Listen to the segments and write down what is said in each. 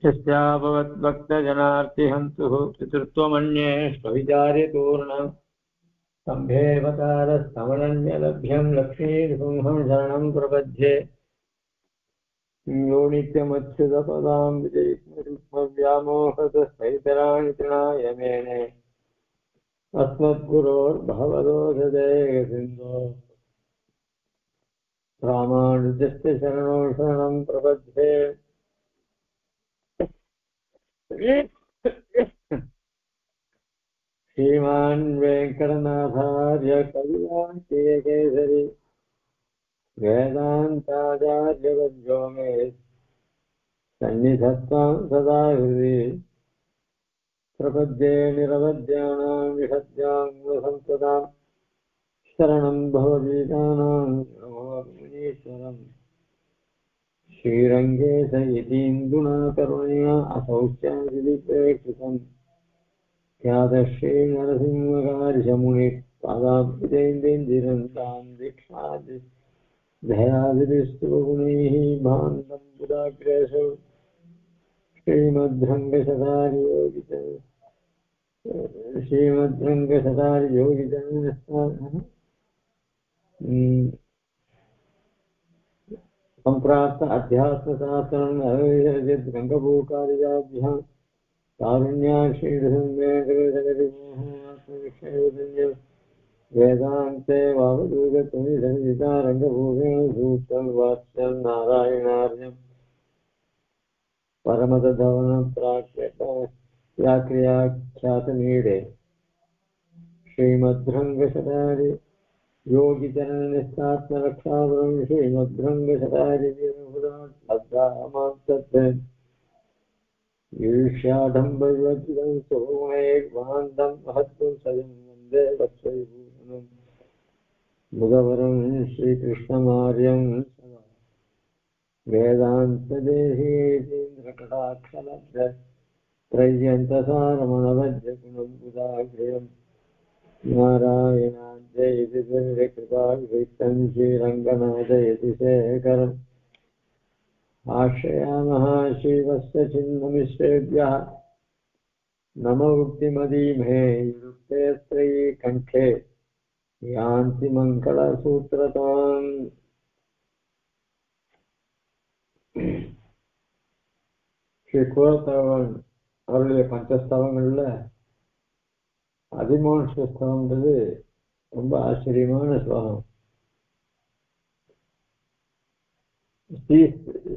यस्याभवद्भक्तजनार्तिहन्तुः पितृत्वमन्ये स्वविचार्यतूर्णम् सम्भेवतारस्तमनन्यलभ्यं लक्ष्मीनृसिंहं शरणं प्रपद्ये यो नित्यमच्युतपदां विजयिष्मव्यामोहतस्थैतराणि तृणाय मेने अस्मद्गुरोर्भगवतोऽधदेकसिन्धो रामानुजस्य शरणो शरणं प्रपद्ये श्रीमान् वेङ्कटनाथार्य कविवाक्यकेसरी वेदान्ताचार्यवर्यो मे सन्निधत्तां सदा हृदि प्रपद्ये निरवद्यानां विषद्यां शरणं भवदीतानां मुनीश्वरम् श्रीरङ्गे सयतीन्दुना करुणया असौख्यादिप्रेक्षितम् ख्यातश्री नरसिंहकार्यमुनिः पादाब्जैन्दिरन्तां दीक्षादि दयादिस्तुगुणैः भान्तं बुधाग्रेषु श्रीमद्रङ्गशतारियोगितः सम्प्राप्त अध्यात्मशास्त्रम् अवेदगङ्गभूकार्याभ्यां कारुण्याक्षीणसंवेदकविमोहमात्मविषयजन्य वेदान्ते वावदूगतमिदनितारङ्गभूमेन सूक्तं वाच्यं नारायणार्यं परमतधवनप्राख्यातमीडे श्रीमद्रङ्गशतारि योगिजननिस्तात्मरक्षावरं श्रीमद्रङ्गशतारि वीरहुदात्मद्धामात्तत् ईर्ष्याढम्बर्वज्रं सुगुणैर्वान्दं महत्त्वं सजं वन्दे वत्सविभूषणं मुदवरं श्रीकृष्णमार्यं सदा वेदान्तदेशीन्द्रकटाक्षलब्ध त्रय्यन्तसारमणवज्रगुणं बुधाग्र्यं नारायणाद्यैतिकृपावितं श्रीरङ्गनाथयति शेखरम् आश्रयामः शिवस्य चिन्नमिश्रेभ्यः नमोक्तिमदीमहे युक्ते त्रयी कण्ठे यान्ति मङ्गलसूत्रताम् ஸ்ரீ குலத்தவன் அவருடைய பஞ்சஸ்தவங்கள்ல அதிமோட்சஸ்தவம்ன்றது ரொம்ப ஆச்சரியமான ஸ்லோகம்.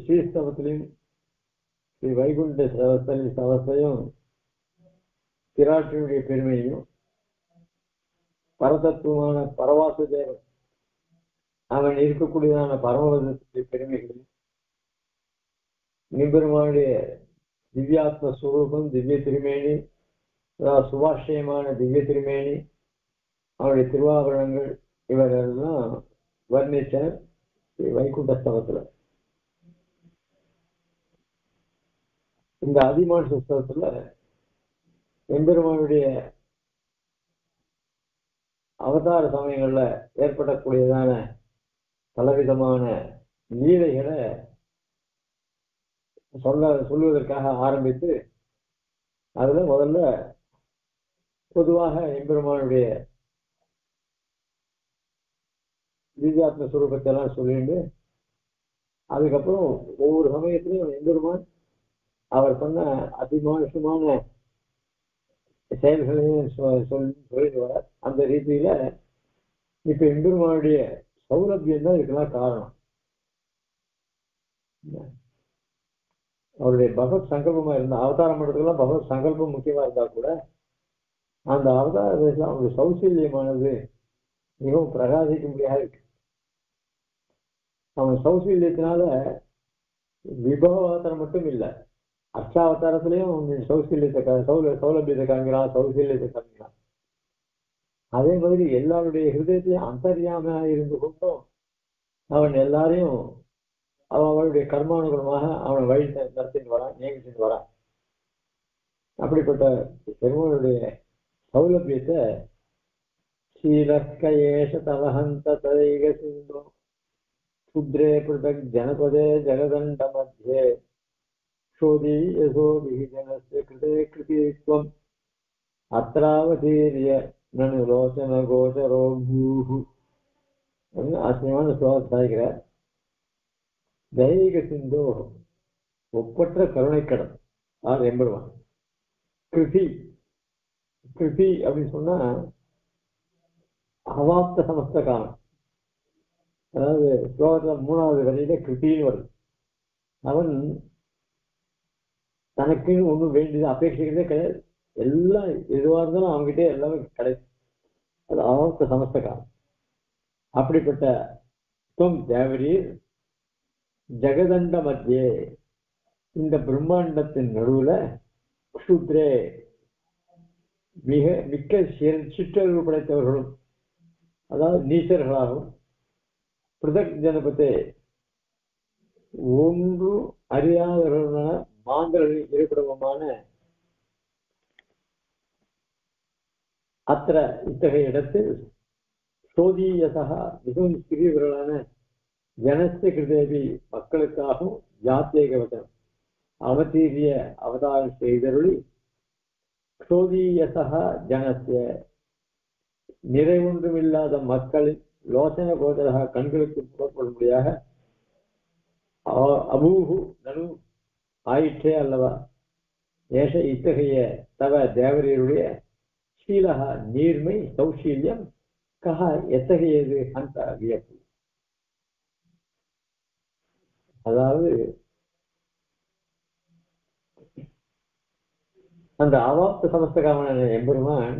ஸ்ரீஸ்தவத்திலையும் ஸ்ரீ வைகுண்ட சவஸ்தையும் பிராட்டியுடைய பெருமையும் பரதத்துவமான பரவாசுதேவன் அவன் இருக்கக்கூடியதான பரமபதத்துடைய பெருமைகளையும் நிபெருமானுடைய திவ்யாத்ம ஸ்வரூபம் திவ்ய திருமேனி சுபாஷயமான திவ்ய திருமேனி அவருடைய திருவாபரணங்கள் இவரெல்லாம் வர்ணித்தார் வைகுண்டஸ்தவத்துல. இந்த அதிமான புஸ்தகத்துல எம்பெருமானுடைய அவதார சமயங்கள்ல ஏற்படக்கூடியதான பலவிதமான லீலைகளை சொல்வதற்காக ஆரம்பித்து அதுல முதல்ல பொதுவாக எம்பெருமானுடைய திவ்யாத்ம சுரூபத்தை எல்லாம் சொல்லிட்டு அதுக்கப்புறம் ஒவ்வொரு சமயத்திலையும் எம்பெருமான் அவர் சொன்ன அதிமானுஷமான செயல்களையும் சொல்லிட்டு வர அந்த ரீதியில இப்ப எம்பெருமானுடைய சௌலபியம் தான் இதுக்கெல்லாம் காரணம். அவருடைய பகவத் சங்கல்பமா இருந்த அவதாரம் பண்றதுக்கெல்லாம் பகவத் சங்கல்பம் முக்கியமா இருந்தா கூட அந்த அவதார அவருடைய சௌசல்யமானது மிகவும் பிரகாசிக்கும்படியாக இருக்கு. அவன் சௌசல்யத்தினால விபவாவதாரம் மட்டும் இல்லை, அர்ச்சாவதாரத்திலையும் சௌசல்யத்தை சௌலபியத்தை காண்கிறான், சௌசல்யத்தை காண்கிறான். அதே மாதிரி எல்லாருடைய ஹிருதயத்தையும் அந்தர்யாமையா இருந்து கொண்டும் அவன் எல்லாரையும் அவனுடைய கர்மானுகுணமாக அவனை வழி நடத்திட்டு வரான், நியமிச்சுட்டு வரான். அப்படிப்பட்ட பெருமானுடைய சௌலபியத்தை ஸ்ரீலஸ்கேஷ தவஹந்த ததைக சிந்தோ சுத்ரே பிருதக் ஜனபதே ஜெகதண்ட மத்தியே சோதி யசோ விஹிஜனஸ்ய கிருதே கிருதித்வம் அத்ராவதீரிய நனு லோச்சன கோச்சரோ பூஹு அப்படின்னு ஆச்சரியமான ஸ்லோகம் சாய்க்கிறார். தெய்வீக சிந்தோ ஒப்பற்ற கருணைக்கடன் ஆர் எம்பெருமான். கிருதி கிருதி அப்படின்னு சொன்னா அவாப்த சமஸ்த காலம். அதாவது ஸ்லோகத்துல 3வது வரையில கிருத்தின்னு வருது. அவன் தனக்குன்னு ஒன்றும் வேண்டியது அபேட்சிக்கிறதே கிடையாது. எல்லாம் எதுவாக இருந்தாலும் அவங்ககிட்ட எல்லாமே கிடைக்கும். அது அவாப்த சமஸ்த காலம். அப்படிப்பட்ட துவம் தேவரீர் ஜெகதண்ட மத்தியே இந்த பிரம்மாண்டத்தின் நடுவுல க்ஷுத்ரே மிக்க சிற்றறிவு படைத்தவர்களும் அதாவது நீச்சர்களாகவும் பிரதக் ஜனபத்தே ஒன்று அறியாதவர்களான மாந்தர்களின் இருப்பிடமான அத்த இத்தகைய இடத்தில் சோதீயசா மிகவும் சிறியவர்களான ஜனஸ்ய கிருதேவி மக்களுக்காகவும் ஜாத்தியக வச்சனம் அவதீரிய அவதாரம் செய்தருளி சோதீயசா ஜனஸ்ய நிறைவொன்றுமில்லாத மக்களின் லோசன கோதரக கண்களுக்கு புறப்படும்படியாக அபூஹு நனு ஆயிற்றே அல்லவா. ஏஷ இத்தகைய தவ தேவரையுடைய சீலகா நீர்மை சௌஷீல்யம் கஹா எத்தகையது அந்த வியப்பு. அதாவது அந்த அவாப்த சமஸ்தகாமான எம்பெருமான்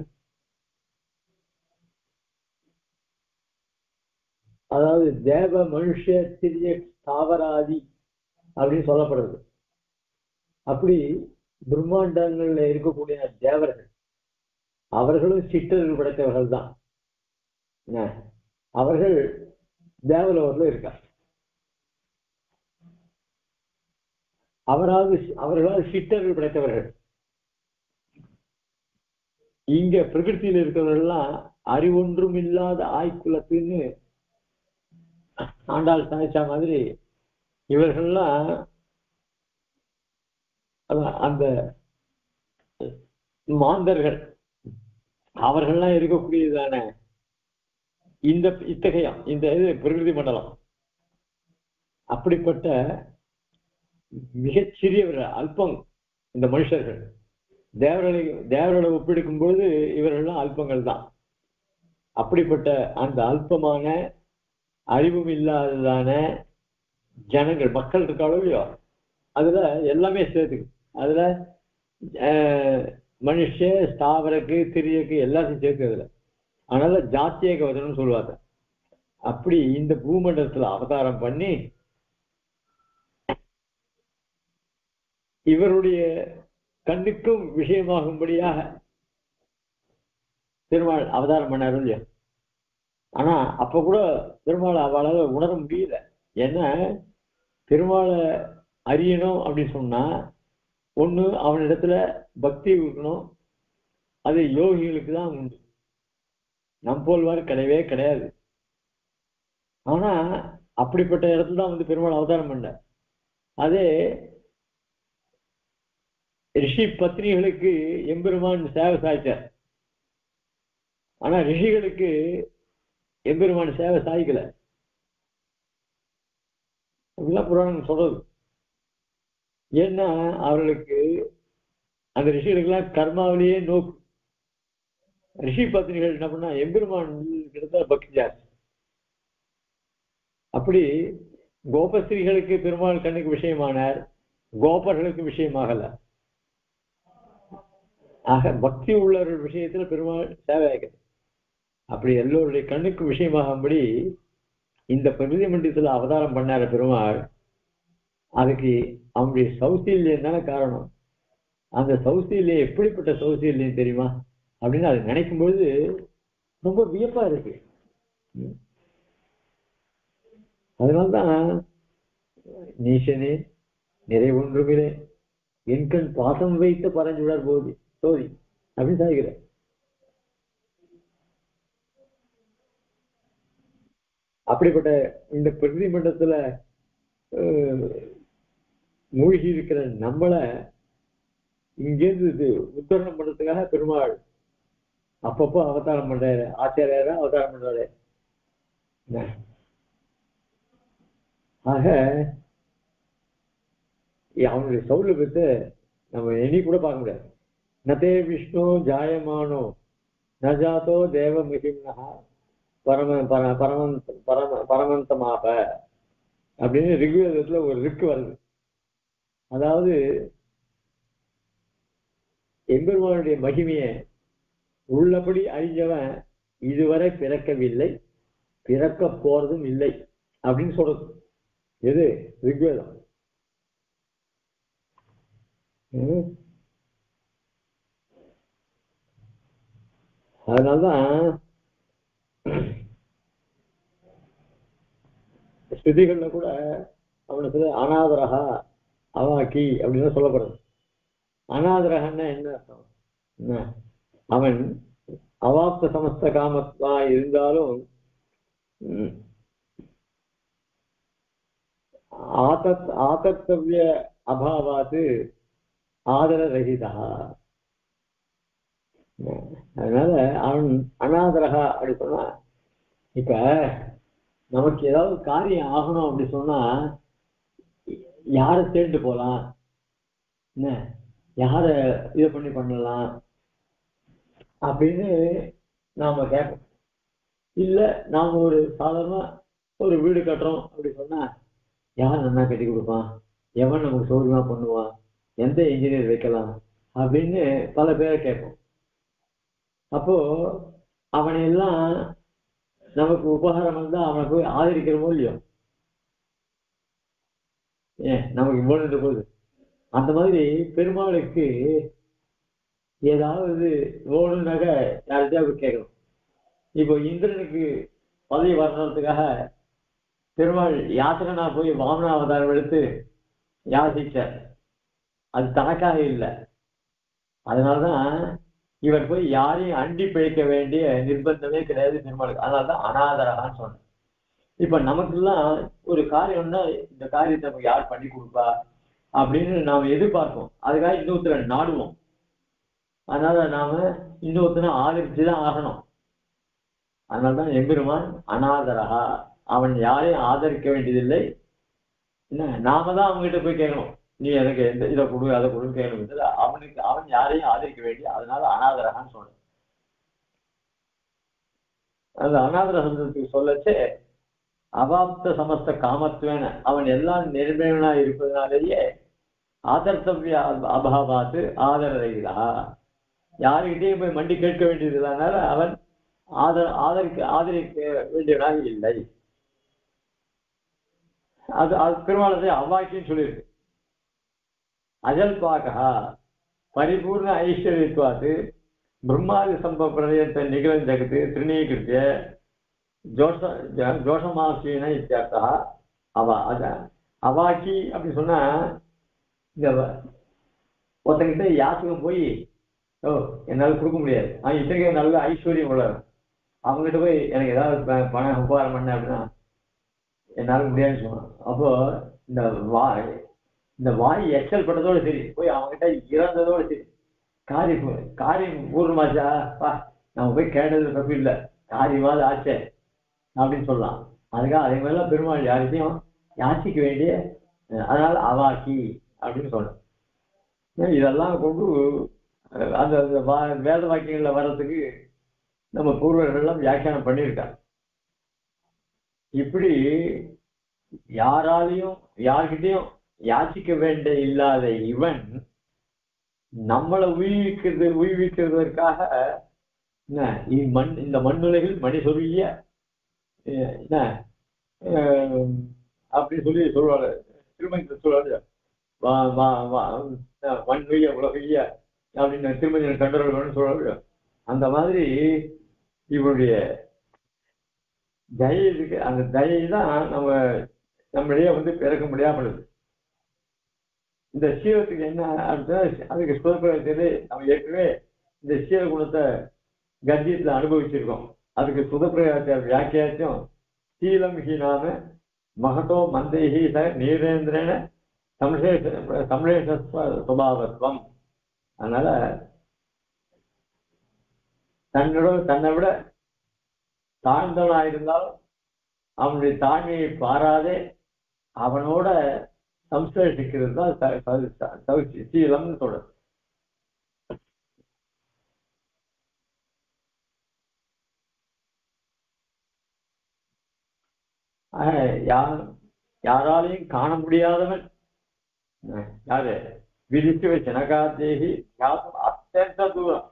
அதாவது தேவ மனுஷ சிறிய தாவராதி அப்படின்னு சொல்லப்படுறது. அப்படி பிரம்மாண்டங்கள்ல இருக்கக்கூடிய தேவர்கள் அவர்களும் சிற்றறிவு படைத்தவர்கள் தான். அவர்கள் தேவலோகத்துல இருக்கார். அவர்களால் சிற்றறிவு படைத்தவர்கள். இங்க பிரகிருத்தியில் இருக்கிறவர்கள்லாம் அறிவொன்றும் இல்லாத ஆய்குலத்துன்னு ஆண்டாள் சாய்ச்சா மாதிரி இவர்கள்லாம் அந்த மாந்தர்கள் அவர்கள்லாம் இருக்கக்கூடியதான இத்தகைய இந்த இது பிரகிருதி மண்டலம். அப்படிப்பட்ட மிகச்சிறியவர்கள் அல்பம் இந்த மனுஷர்கள். தேவர்களை ஒப்பெடுக்கும் பொழுது இவர்கள்லாம் அல்பங்கள் தான். அப்படிப்பட்ட அந்த அல்பமான அறிவும் இல்லாததான ஜனங்கள் மக்கள் இருக்காளோ இல்லையோ அதுல எல்லாமே சேர்த்துக்கு. அதுல மனுஷ ஸ்தாவரக்கு திரியக்கு எல்லாத்தையும் சேர்த்து அதுல. அதனால ஜாத்தியக வதனம் சொல்லுவாங்க. அப்படி இந்த பூமண்டலத்துல அவதாரம் பண்ணி இவருடைய கண்ணுக்கும் விஷயமாகும்படியாக பெருமாள் அவதாரம் பண்ணாரு இல்லையா. ஆனா அப்ப கூட பெருமாளை அவளால உணர முடியல. ஏன்னா பெருமாளை அறியணும் அப்படின்னு சொன்னா ஒண்ணு அவனிடத்துல பக்தி இருக்கணும். அது யோகிகளுக்கு தான் உண்டு, நம் போல்வாறு கிடையவே கிடையாது. ஆனா அப்படிப்பட்ட இடத்துல தான் வந்து பெருமாள் அவதாரம் பண்ண. அதே ரிஷி பத்னிகளுக்கு எம்பெருமான் சேவை சாய்ச்சார். ஆனா ரிஷிகளுக்கு எம்பெருமான் சேவை சாய்க்கல. அப்படிலாம் புராணம் சொல்றது. ஏன்னா அவர்களுக்கு அந்த ரிஷிகளுக்கெல்லாம் கர்மாவிலேயே நோக்கு. ரிஷி பத்னிகள் என்ன பண்ணா எம்பெருமான் கிட்ட பக்தி ஜாஸ்தி. அப்படி கோபஸ்திரிகளுக்கு பெருமாள் கண்ணுக்கு விஷயமானார், கோபர்களுக்கு விஷயமாகல. ஆக பக்தி உள்ளவர்கள் விஷயத்துல பெருமாள் சேவையாகிறது. அப்படி எல்லோருடைய கண்ணுக்கு விஷயமாகும்படி இந்த பிரகிருதி மண்டலத்துல அவதாரம் பண்ணார பெருமாள். அதுக்கு அவங்களுடைய சௌசீல்யம் தானே காரணம். அந்த சௌசீல்யம் எப்படிப்பட்ட சௌசீல்யம் தெரியுமா அப்படின்னு அதை நினைக்கும் பொழுது ரொம்ப வியப்பா இருக்கு. அதனால்தான் நீசனே நிறைவொன்றுமில்லை என் கண் பாசம் வைத்த பரஞ்சுடர் போதி சோதி அப்படின்னு சாய்கிற. அப்படிப்பட்ட இந்த பிரகிருதி மண்டலத்துல மூழ்கி இருக்கிற நம்மளை இங்கேருந்து இது உத்தரணம் பண்றதுக்காக பெருமாள் அப்பப்போ அவதாரம் பண்றாரு, ஆச்சாரியாரா அவதாரம் பண்றாரு. ஆக அவனுடைய சௌலபியத்தை நம்ம எண்ணி கூட பார்க்க முடியாது. நதே விஷ்ணு ஜாயமானோ நஜாத்தோ தேவ மிகிம்னஹா பரமந்தமாக அப்படின்னு ரிக்வேதத்துல ஒரு ரிக்கு வருது. அதாவது எம்பெருமானுடைய மகிமையை உள்ளபடி அறிஞ்சவன் இதுவரை பிறக்கவில்லை, பிறக்க போறதும் இல்லை அப்படின்னு சொல்றது எது? ரிக்வேதம். அதனால்தான் ஸ்ருதிகள்ல கூட அவனுக்கு அநாதரகா அவாக்கி அப்படின்னு சொல்லப்படுறது. அநாதரகன்னா என்ன அர்த்தம்? அவன் அவாப்த சமஸ்த காமத்வா இருந்தாலும் ஆதர்த்தவிய அபாவாத்து ஆதர ரஹிதா. அதனால அவன் அநாதரகா அப்படி சொன்னா, இப்ப நமக்கு ஏதாவது காரியம் ஆகணும் அப்படி சொன்னா யாரை தேர்ந்து போலாம், என்ன யார இதை பண்ணலாம் அப்படின்னு நாம கேட்போம். இல்ல நாம ஒரு சாதாரண ஒரு வீடு கட்டுறோம் அப்படி சொன்னா யார் நல்லா கட்டி கொடுப்பான், எவன் நமக்கு சௌகரியமா பண்ணுவான், எந்த இன்ஜினியர் வைக்கலாம் அப்படின்னு பல பேரை கேட்போம். அப்போ அவனை எல்லாம் நமக்கு உபகாரம் வந்தா அவனை போய் ஆதரிக்கிறோமோ இல்லையோ? நமக்கு இவ்வளவு போகுது. அந்த மாதிரி பெருமாளுக்கு ஏதாவது ஓடுனாக யார்கிட்டயாவது கேட்கணும். இப்போ இந்திரனுக்கு பதவி வர்றதுக்காக பெருமாள் யாத்திரனா போய் வாமன அவதாரம் எடுத்து யாசிச்சார். அது தனக்காக இல்லை. அதனால்தான் இவர் போய் யாரையும் அண்டி பிழைக்க வேண்டிய நிர்பந்தமே கிடையாது பெருமாளுக்கு. அதனால்தான் அநாதரகான்னு சொன்னேன். இப்ப நமக்குலாம் ஒரு காரியம்னா இந்த காரியத்தை நமக்கு யார் பண்ணி கொடுப்பா அப்படின்னு நாம எதிர்பார்ப்போம். அதுக்காக இன்னொருத்தரை நாடுவோம். அதனால நாம இன்னொருத்தனை ஆதரிச்சுதான் ஆகணும். அதனால்தான் எம்பெருமான் அநாதரகா, அவன் யாரையும் ஆதரிக்க வேண்டியதில்லை. என்ன நாம தான் அவங்ககிட்ட போய் கேட்கணும், நீ எனக்கு எந்த இதை கொடு அதை கொடுன்னு கேட்கணும். அவன் யாரையும் ஆதரிக்க வேண்டிய, அதனால அநாதரகான்னு சொல்றேன். அந்த அநாதர சப்தத்துக்கு சொல்லச்சே அவாப்த சமஸ்த காமத்துவேன, அவன் எல்லாம் நெருமையனா இருப்பதனாலேயே ஆதர்த்தவிய அபாவாத்து ஆதரதா, யாருக்கிட்டையும் போய் மண்டி கேட்க வேண்டியது இல்லைனால அவன் ஆதரிக்க வேண்டியவனாக இல்லை. அது பெருமாளத்தை அவ்வாக்கின்னு சொல்லியிருக்கு. அஜல் பாகா பரிபூர்ண ஐஸ்வர்யத்வாத்து பிரம்மாதி சம்ப பிரதயத்தை நிகழ் ஜகத்து திருநீகிருத்திய ஜோஷமாசீன இத்தியார்த்தா. அவாக்கி அப்படின்னு சொன்னா, இந்த ஒருத்தங்கிட்ட யாத்திரம் போய் என்னால கொடுக்க முடியாது, இத்தகைய நல்ல ஐஸ்வர்யம் உள்ளவர், அவங்ககிட்ட போய் எனக்கு ஏதாவது பணம் உபகாரம் பண்ண அப்படின்னா என்னால முடியாதுன்னு சொன்னான். அப்போ இந்த வாய் எச்சல் பட்டதோடு சரி, போய் அவங்ககிட்ட இறந்ததோடு சரி, காரியம் பூர்ணமாச்சா, நம்ம போய் கேட்டது தப்பு இல்லை, காரியமாவது ஆச்சே அப்படின்னு சொல்லலாம். அதுக்காக அதே மாதிரிலாம் பெருமாள் யாருக்கையும் யாசிக்க வேண்டிய, அதனால அவாக்கி அப்படின்னு சொல்றேன். இதெல்லாம் கொண்டு அந்த வேத வாக்கியங்கள்ல வர்றதுக்கு நம்ம பூர்வர்கள்லாம் வியாக்கியானம் பண்ணியிருக்காங்க. இப்படி யார்கிட்டையும் யாசிக்க வேண்டிய இல்லாத இவன் நம்மளை உய்விக்கிறதற்காக இந்த மண்ணுலகில் மணி சொல்லிய என்ன அப்படி சொல்லி சொல்லுவாரு, திருமணத்தில் சொல்லுவாரு, மண்ணுய உலகைய அப்படின்னு திருமண கண்டவர்கள் சொல்றாரு. அந்த மாதிரி இவருடைய தயை இருக்கு. அந்த தயை தான் நம்மளையே பிறக்க முடியாமல். இந்த சீவத்துக்கு என்ன அப்படின்னா, அதுக்கு சுதப்பிரகத்திலே நம்ம ஏற்கனவே இந்த சீவ குணத்தை கத்தியத்துல அனுபவிச்சிருக்கோம். அதுக்கு சுதப்பிரகத்தை வியாக்கியாச்சும் சீலம் ஹீனாம மகட்டோ மந்தைஹி ச நீரேந்திரன சம்லேஷ சுபாவத்துவம். அதனால தன்னை விட தாழ்ந்தவனாயிருந்தாலும் அவனுடைய தாழ்மையை பாராதே அவனோட சம்சேஷிக்கிறது தான் சீலம்னு சொல்றது. யாராலையும் காண முடியாதவன் யாரு? விதித்து ஜனகாதேகி அत्यந்த தூரம்.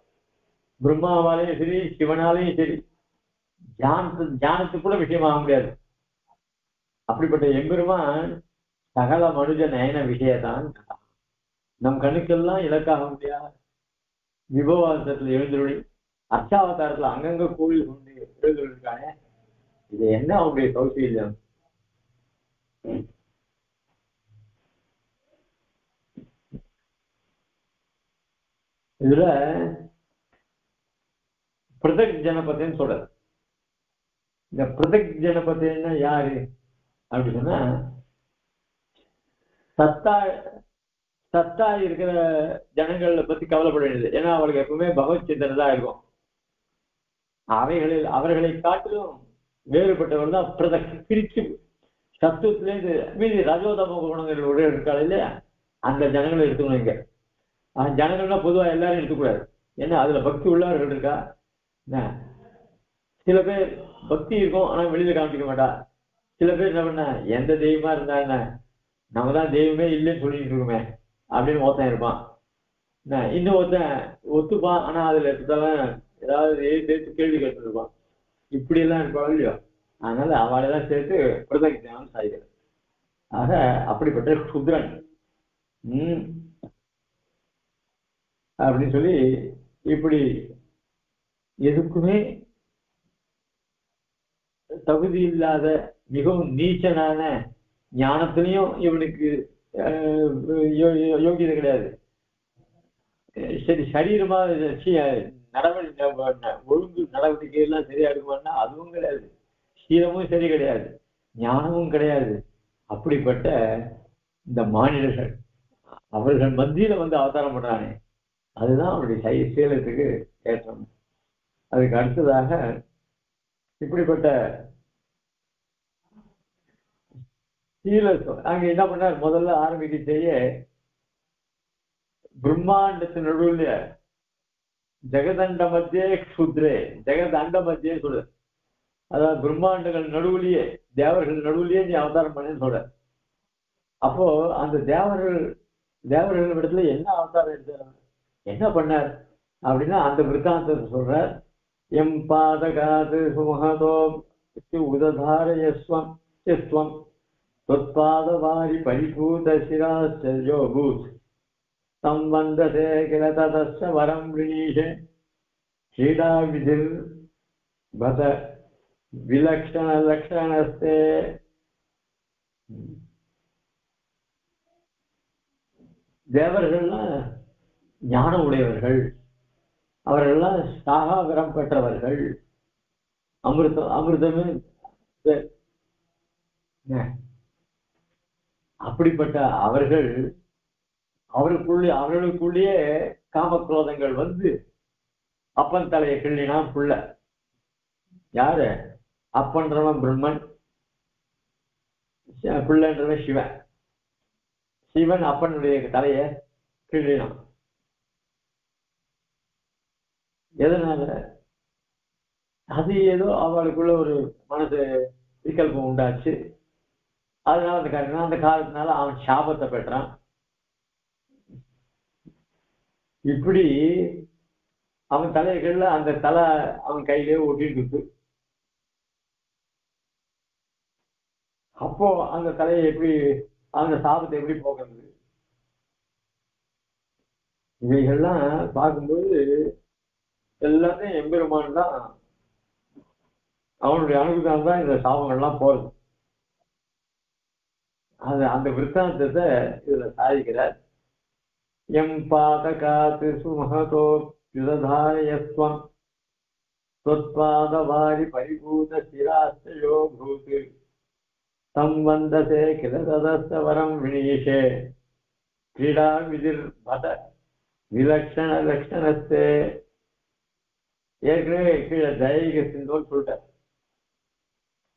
பிரம்மாவாலையும் சரி சிவனாலையும் சரி ஞானத்துக்கு கூட விஷயமாக முடியாது. அப்படிப்பட்ட எம்பெருமான் சகல மனுஜ நயன விஷயத்தான் நம் கண்ணுக்கெல்லாம் இலக்காக முடியாது. விபவாசத்துல எழுந்துருளி அர்ச்சாவதாரத்துல அங்கங்க கோவில் கொண்டு எழுந்துருக்கானே, இது என்ன அவனுடைய கௌசல்யம்? இதுல பிரதக் ஜனபதின்னு சொல்றது. இந்த பிரதக் ஜனபதினா யாரு அப்படின்னு சொன்னா, சத்தா இருக்கிற ஜனங்களை பத்தி கவலைப்பட வேண்டியது. ஏன்னா அவளுக்கு எப்பவுமே பகவத் சிந்தனை தான் இருக்கும். அவர்களை காட்டிலும் வேறுபட்டவர் தான் பிரதக். பிரிச்சு சத்துவத்திலேருந்து மீதி ரஜோதம குணங்களோட இருக்காள் இல்லையா, அந்த ஜனங்களை எடுத்துக்கணும். இங்க ஜனங்கள்னா பொதுவா எல்லாரும் எடுத்துக்கூடாது. ஏன்னா அதுல பக்தி உள்ளவர்கள் இருக்கா. சில பேர் பக்தி இருக்கும் ஆனா வெளியில காமிக்க மாட்டா. சில பேர் என்ன பண்ண, எந்த தெய்வமா இருந்தா என்ன, நம்ம தான் தெய்வமே இல்லைன்னு சொல்லிட்டு இருக்குமே அப்படின்னு ஒருத்தன் இருப்பான். இன்னும் ஒருத்தன் ஒத்துப்பான் ஆனா அதுல எடுத்தாலும் ஏதாவது சேர்த்து கேள்வி கேட்டுருப்பான். இப்படி எல்லாம் இருப்பாங்க இல்லையோ. அதனால அவளெல்லாம் சேர்த்து பிரதஜானம் சாய்கிறது. ஆக அப்படிப்பட்ட சுத்ரன் அப்படின்னு சொல்லி இப்படி எதுக்குமே தகுதி இல்லாத மிகவும் நீச்சனான, ஞானத்திலையும் இவனுக்கு யோகியதை கிடையாது. சரி சரீரமா ஒழுங்கு நடவடிக்கை எல்லாம் சரியா இருக்குமான்னா அதுவும் கிடையாது. சீரமும் சரி கிடையாது, ஞானமும் கிடையாது. அப்படிப்பட்ட இந்த மாநிலர்கள் அவர்கள் மத்தியில வந்து அவதாரம் பண்றானே, அதுதான் அவருடைய சீலத்துக்கு ஏற்றம். அதுக்கு அடுத்ததாக இப்படிப்பட்ட சீல அங்க என்ன பண்ணார், முதல்ல ஆரம்பிக்க பிரம்மாண்டத்தின் நடுவில் ஜெகதண்ட மத்தியே க்ஷுத்ரே, ஜெகதண்ட மத்தியே சொல்ற. அதாவது பிரம்மாண்டங்கள் நடுவுலயே தேவர்கள் நடுவுலயே நீ அவதாரம் பண்ணு சொல்ற. அப்போ அந்த தேவர்கள் இடத்துல என்ன அவதாரம் எடுத்தார், என்ன பண்ணார் அப்படின்னா அந்த விருத்தாந்தத்தை சொல்றார். எம் பாதகாது சுமஹதோ உததாரயஸ்வம் யஸ்வம் त्वत्पादवारि परिभूत शिराश्चर्यो भूत् संबन्धते किल ततश्च वरं वृणीषे क्रीडाविधिर्भत विलक्षणलक्षणस्ते. தேவர்கள்லாம் ஞானம் உடையவர்கள், அவர்கள்லாம் சாகாவரம் பெற்றவர்கள். அமிர்தமே அப்படிப்பட்ட அவர்களுக்குள்ளேயே காமக்ரோதங்கள் வந்து அப்பன் தலையை கிள்ளினான் புள்ள. யாரு? அப்பன்றவன் பிரம்மன், பிள்ளைன்றவன் சிவன். சிவன் அப்பனுடைய தலையை கிள்ளினான். எதனால? அது ஏதோ அவளுக்குள்ள ஒரு மனசு விகல்பம் உண்டாச்சு. அதனால அந்த காலத்தினால அவன் சாபத்தை பெற்றான். இப்படி அவன் தலைகள்ல அந்த தலை அவன் கையிலே ஒட்டிட்டு, அப்போ அந்த தலையை எப்படி, அந்த சாபத்தை எப்படி போகிறது? இவைகள்லாம் பார்க்கும்போது எல்லாத்தையும் எம்பெருமான் தான், அவனுடைய அனுகிரகம் தான் இந்த சாபங்கள்லாம் போறது. அந்த விருத்தாந்தத்தை இதுல சாதிக்கிறார். எம் பாதகாத்து சுமஹதோ யுததாரயஸ்வம் त्वत्पादवारि परिभूत शिराश्चयो भूत् சம்பந்தசே கிளதவரம் வினீஷே கிரீடா விதிர் பத விலட்சண லட்சணத்தே. ஏற்கனவே கீழே தயக சிந்தோன்னு சொல்லிட்டார்.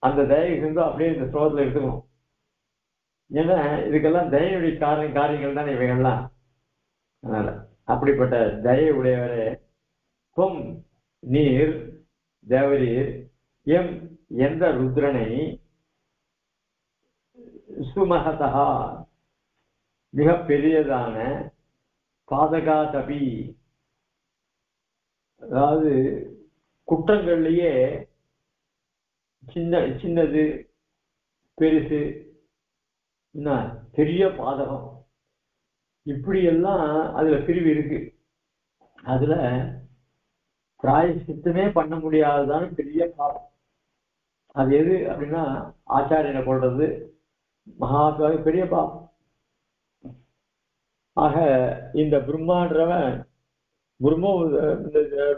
அந்த தயக சிந்தோ அப்படியே இந்த ஸ்லோகத்தில் எடுத்துக்கணும். ஏன்னா இதுக்கெல்லாம் தயனுடைய காரியங்கள் தான் இவைகள்லாம். அதனால அப்படிப்பட்ட தயை உடையவரே, பொம் நீர் தேவரீர் எம் எந்த ருத்ரனை சுமகதா மிக பெரியதான பாதகா தபி, அதாவது குற்றங்கள்லயே சின்னது பெருசு பெரிய பாதகம் இப்படியெல்லாம் அதுல பிரிவு இருக்கு. அதுல பிராயசித்தமே பண்ண முடியாததான பெரிய பாவம். அது எது அப்படின்னா ஆச்சாரியனை கொள்றது மகாத்மா பெரிய பாவம். ஆக இந்த பிரம்மான்றவன்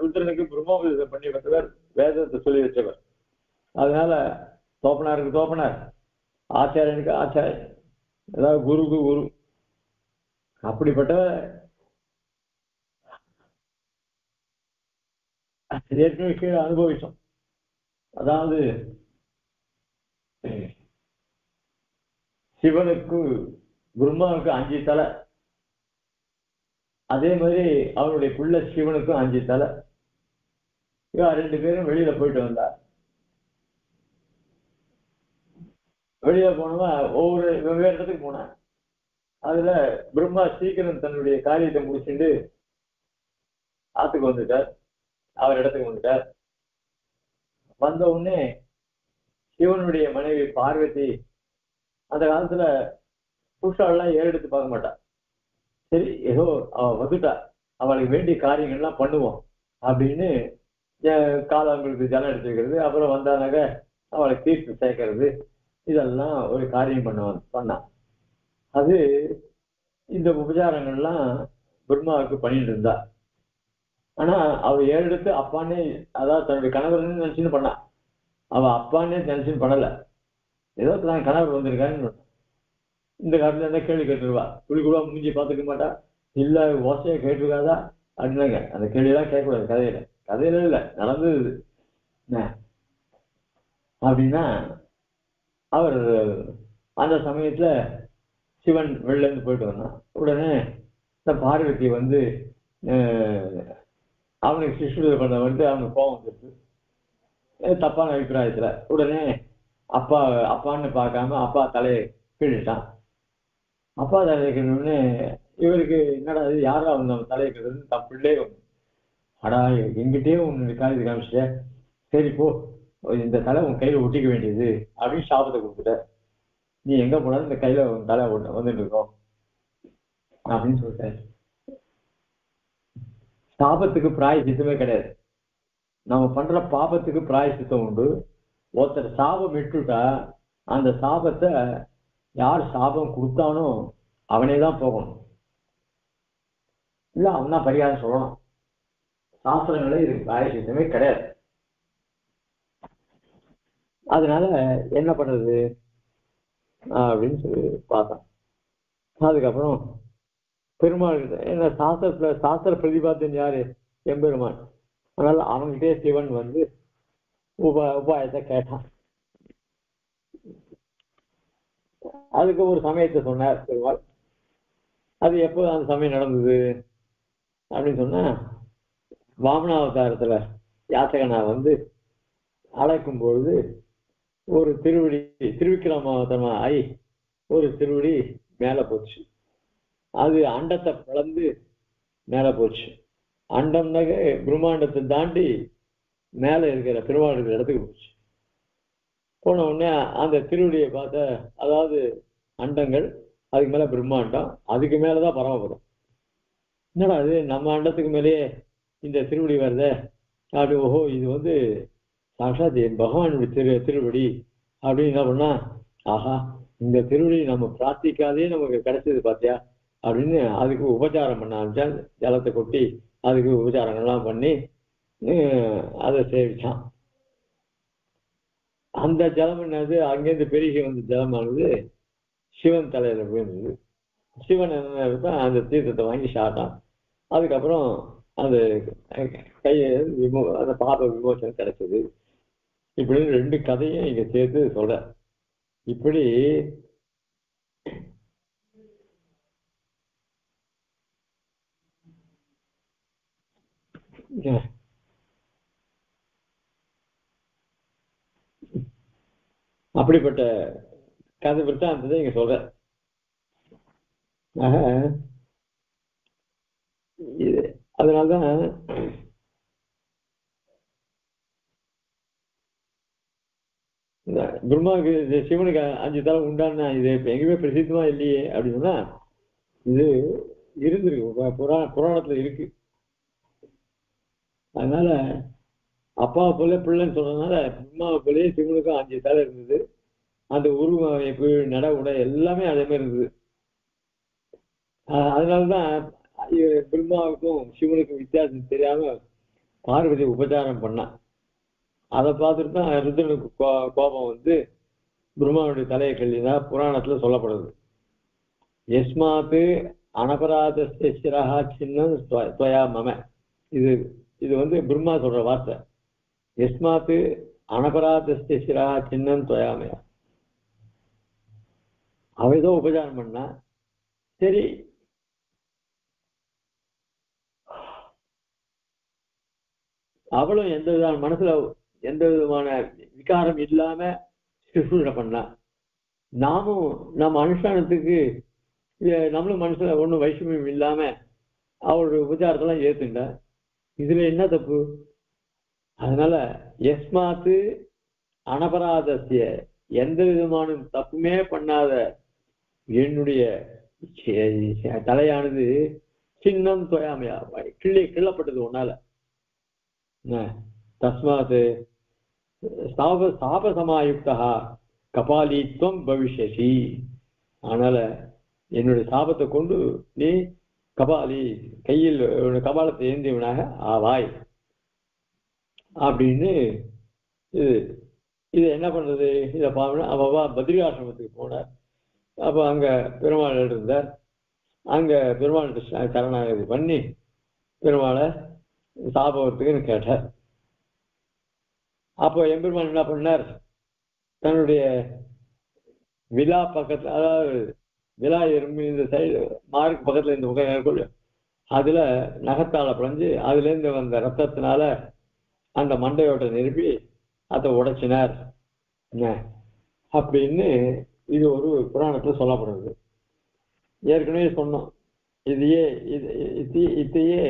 ருத்ரனுக்கு பிரம்மோபதேசம் பண்ணி வந்தவர், வேதத்தை சொல்லி வச்சவர். அதனால தோப்பனாருக்கு தோப்பனார், ஆச்சாரியனுக்கு ஆச்சாரியன், அதாவது குருக்கு குரு. அப்படிப்பட்ட ஏற்கனவே கீழே அனுபவிச்சோம். அதாவது சிவனுக்கு பிரம்மாவுக்கு 5 தலை, அதே மாதிரி அவனுடைய புள்ள சிவனுக்கும் 5 தலை. இவன் 2 பேரும் வெளியில போயிட்டு வந்தார். வெளியில போனவன் ஒவ்வொரு வெவ்வேறு இடத்துக்கு போனான். அதுல பிரம்மா சீக்கிரம் தன்னுடைய காரியத்தை முடிச்சுட்டு ஆத்துக்கு வந்துட்டார், அவர் இடத்துக்கு வந்துட்டார். வந்த உடனே சிவனுடைய மனைவி பார்வதி, அந்த காலத்துல புருஷாலாம் ஏறெடுத்து பார்க்க மாட்டான். சரி ஏதோ அவ வந்துட்டா, அவளுக்கு வேண்டிய காரியங்கள்லாம் பண்ணுவோம் அப்படின்னு காலங்களுக்கு ஜலம் எடுத்து வைக்கிறது, அப்புறம் வந்தானாக்க அவளுக்கு தீர்த்து சேர்க்கறது, இதெல்லாம் ஒரு காரியம் பண்ணான். அது இந்த உபச்சாரங்கள்லாம் பிரம்மாவுக்கு பண்ணிட்டு இருந்தா. ஆனா அவ ஏறெடுத்து அப்பானே, அதாவது தன்னுடைய கணவர்னு நினைச்சுன்னு பண்ணா. அவ அப்பானே நினைச்சுன்னு பண்ணல, ஏதோ தான் கணவர் வந்திருக்காருன்னு. இந்த காலத்துல என்ன கேள்வி கேட்டுருவா, குளிக்குவா மூஞ்சி பார்த்துக்க மாட்டா, இல்ல ஓசையை கேட்டுருக்காதா அப்படின்னாங்க. அந்த கேள்வியெல்லாம் கேட்கக்கூடாது கதையில இல்லை, நடந்தது. அப்படின்னா அவர் அந்த சமயத்துல சிவன் வெளில இருந்து போயிட்டு வந்தான். உடனே இந்த பார்வதி வந்து அவனுக்கு சிசுட பண்ண வந்து அவனுக்கு கோபம் வந்துருக்கு, தப்பான அபிப்பிராயத்துல. உடனே அப்பான்னு பார்க்காம அப்பா தலையை கீழிட்டான். அப்பா தலையை கீழே இவருக்கு என்னடா இது, யாரா வந்து அவன் தலையை கீழது, தன் பிள்ளே வந்து அடா எங்கிட்டே உன்னுடைய காரியத்தை காமிச்சிட்ட, சரி போ இந்த தலை உன் கையில ஒட்டிக்க வேண்டியது அப்படின்னு சாபத்தை கொடுத்துட்ட, நீ எங்க போனாலும் இந்த கையில உன் தலை வந்துட்டு இருக்கோம் அப்படின்னு சொல்லிட்டாரு. சாபத்துக்கு பிராயசித்தமே கிடையாது. நம்ம பண்ற பாபத்துக்கு பிராயசித்தம் உண்டு. ஒருத்தர் சாபம் விட்டுட்டா அந்த சாபத்தை யார் சாபம் கொடுத்தானோ அவனே தான் போகணும், இல்ல அவன் தான் பரிகாரம் சொல்லணும். சாஸ்திரங்களே இதுக்கு பிராயசித்தமே கிடையாது. அதனால என்ன பண்றது அப்படின்னு சொல்லி பார்த்தோம். அதுக்கப்புறம் பெருமாள் என்ன சாஸ்திர பிரதிபாத்தியன் யாரு, எம்பெருமான். அதனால அவன்கிட்டே சிவன் வந்து உபாயத்தை கேட்டான். அதுக்கு ஒரு சமயத்தை சொன்னார் பெருமாள். அது எப்போ அந்த சமயம் நடந்தது அப்படின்னு சொன்னா, வாமனாவதாரத்துல யாசகனா வந்து அழைக்கும் பொழுது ஒரு திருவிக்கிரமாவதாரமா ஆகி ஒரு திருவடி மேல போச்சு. அது அண்டத்தை பிளந்து மேல போச்சு. அண்டம்னாக்க பிரம்மாண்டத்தை தாண்டி மேல இருக்கிற பெருமாள் இருக்கிற இடத்துக்கு போச்சு. போன உடனே அந்த திருவடியை பார்த்த, அதாவது அண்டங்கள், அதுக்கு மேல பிரம்மாண்டம், அதுக்கு மேலதான் பரமபதம். என்னடா அது நம்ம அண்டத்துக்கு மேலேயே இந்த திருவடி வருத அப்படி, ஓஹோ இது வந்து சாட்சாத் பகவானுடைய திருவடி அப்படின்னு என்ன பண்ணா, ஆஹா இந்த திருவடி நம்ம பிரார்த்திக்காதே நமக்கு கிடைச்சது பார்த்தியா அப்படின்னு அதுக்கு உபச்சாரம் பண்ண ஆரம்பிச்சா. ஜலத்தை கொட்டி அதுக்கு உபச்சாரங்கள்லாம் பண்ணி அதை சேவிச்சான். அந்த ஜலம் என்னது, அங்கேருந்து பெருகி வந்த ஜலமானது சிவன் தலையில போயிருந்தது. சிவன் என்ன அந்த தீர்த்தத்தை வாங்கி சாட்டான். அதுக்கப்புறம் அது கையை அந்த பாப விமோசனம் கிடைச்சது. இப்படி 2 கதையும் இங்க சேர்த்து சொல்ற. இப்படி அப்படிப்பட்ட கதை விருத்தாந்தத்தை இங்க சொல்ற. அதனால்தான் பிரம்மாவுக்கு சிவனுக்கு 5 தலை உண்டான்னா இது எங்கேயுமே பிரசித்தமா இல்லையே அப்படின்னா, இது இருந்திருக்கு, புராணத்துல இருக்கு. அதனால அப்பாவை போல பிள்ளைன்னு சொல்றதுனால பிரம்மாவை போலயே சிவனுக்கும் 5 தலை இருந்தது. அந்த உருவ அமைப்பு, நட உடை எல்லாமே அதே மாதிரி இருந்தது. அதனாலதான் பிரம்மாவுக்கும் சிவனுக்கும் வித்தியாசம் தெரியாம பார்வதி உபச்சாரம் பண்ணான். அதை பார்த்துட்டு தான் ருத்ரனுக்கு கோபம் வந்து பிரம்மாவுடைய தலையை கல்லினா புராணத்துல சொல்லப்படுது. எஸ்மாத்து அனபராதஸ்ய சிரஹா சின்னம் ஸ்வயா மம. இது வந்து பிரம்மா சொல்ற வார்த்தை. எஸ்மாத்து அனபராதஸ்ய சிரஹா சின்னம் ஸ்வயாமய. அவ ஏதோ உபச்சாரம் பண்ணா. சரி, அவளும் எந்த விதமான மனசுல எந்த விதமான விகாரம் இல்லாம சுஷ்ரூஷை பண்ணா. நாமும் நம்ம அனுஷ்டானத்துக்கு நம்மளும் மனசுல ஒண்ணும் வைஷமியம் இல்லாம அவளுடைய உபச்சாரத்தெல்லாம் ஏத்துண்டா. இதுல என்ன தப்பு? அதனால எஸ்மாத்து அனபராதசிய, எந்த விதமான தப்புமே பண்ணாத என்னுடைய தலையானது சின்னம் தொயாமையா கிள்ளப்பட்டது உன்னால. தஸ்மாத் சாபசமாயுக்தா கபாலித்வம் பவிஷ்யசி. அதனால என்னுடைய சாபத்தை கொண்டு நீ கபாலி, கையில் கபாலத்தை ஏந்தியவனாக ஆவாய் அப்படின்னு. இது என்ன பண்றது? இதை பாருன்னா அவவா பத்ரிகாசிரமத்துக்கு போனார். அப்போ அங்க பெருமாள் இருந்தார். அங்க பெருமாள் சரணாகதி பண்ணி பெருமாளை சாபத்துக்குன்னு கேட்டார். அப்போ எம்பெருமான் என்ன பண்ணார்? தன்னுடைய விழா பக்கத்துல, அதாவது விழா எறும்பு இந்த சைடு மார்க் பக்கத்துல இந்த முகம் அதுல நகத்தால பிழைஞ்சு அதுல இருந்து வந்த ரத்தத்தினால அந்த மண்டையோட்டை நிரப்பி அதை உடைச்சினார் அப்படின்னு இது ஒரு புராணத்துல சொல்லப்படுறது. ஏற்கனவே சொன்னோம். இதையே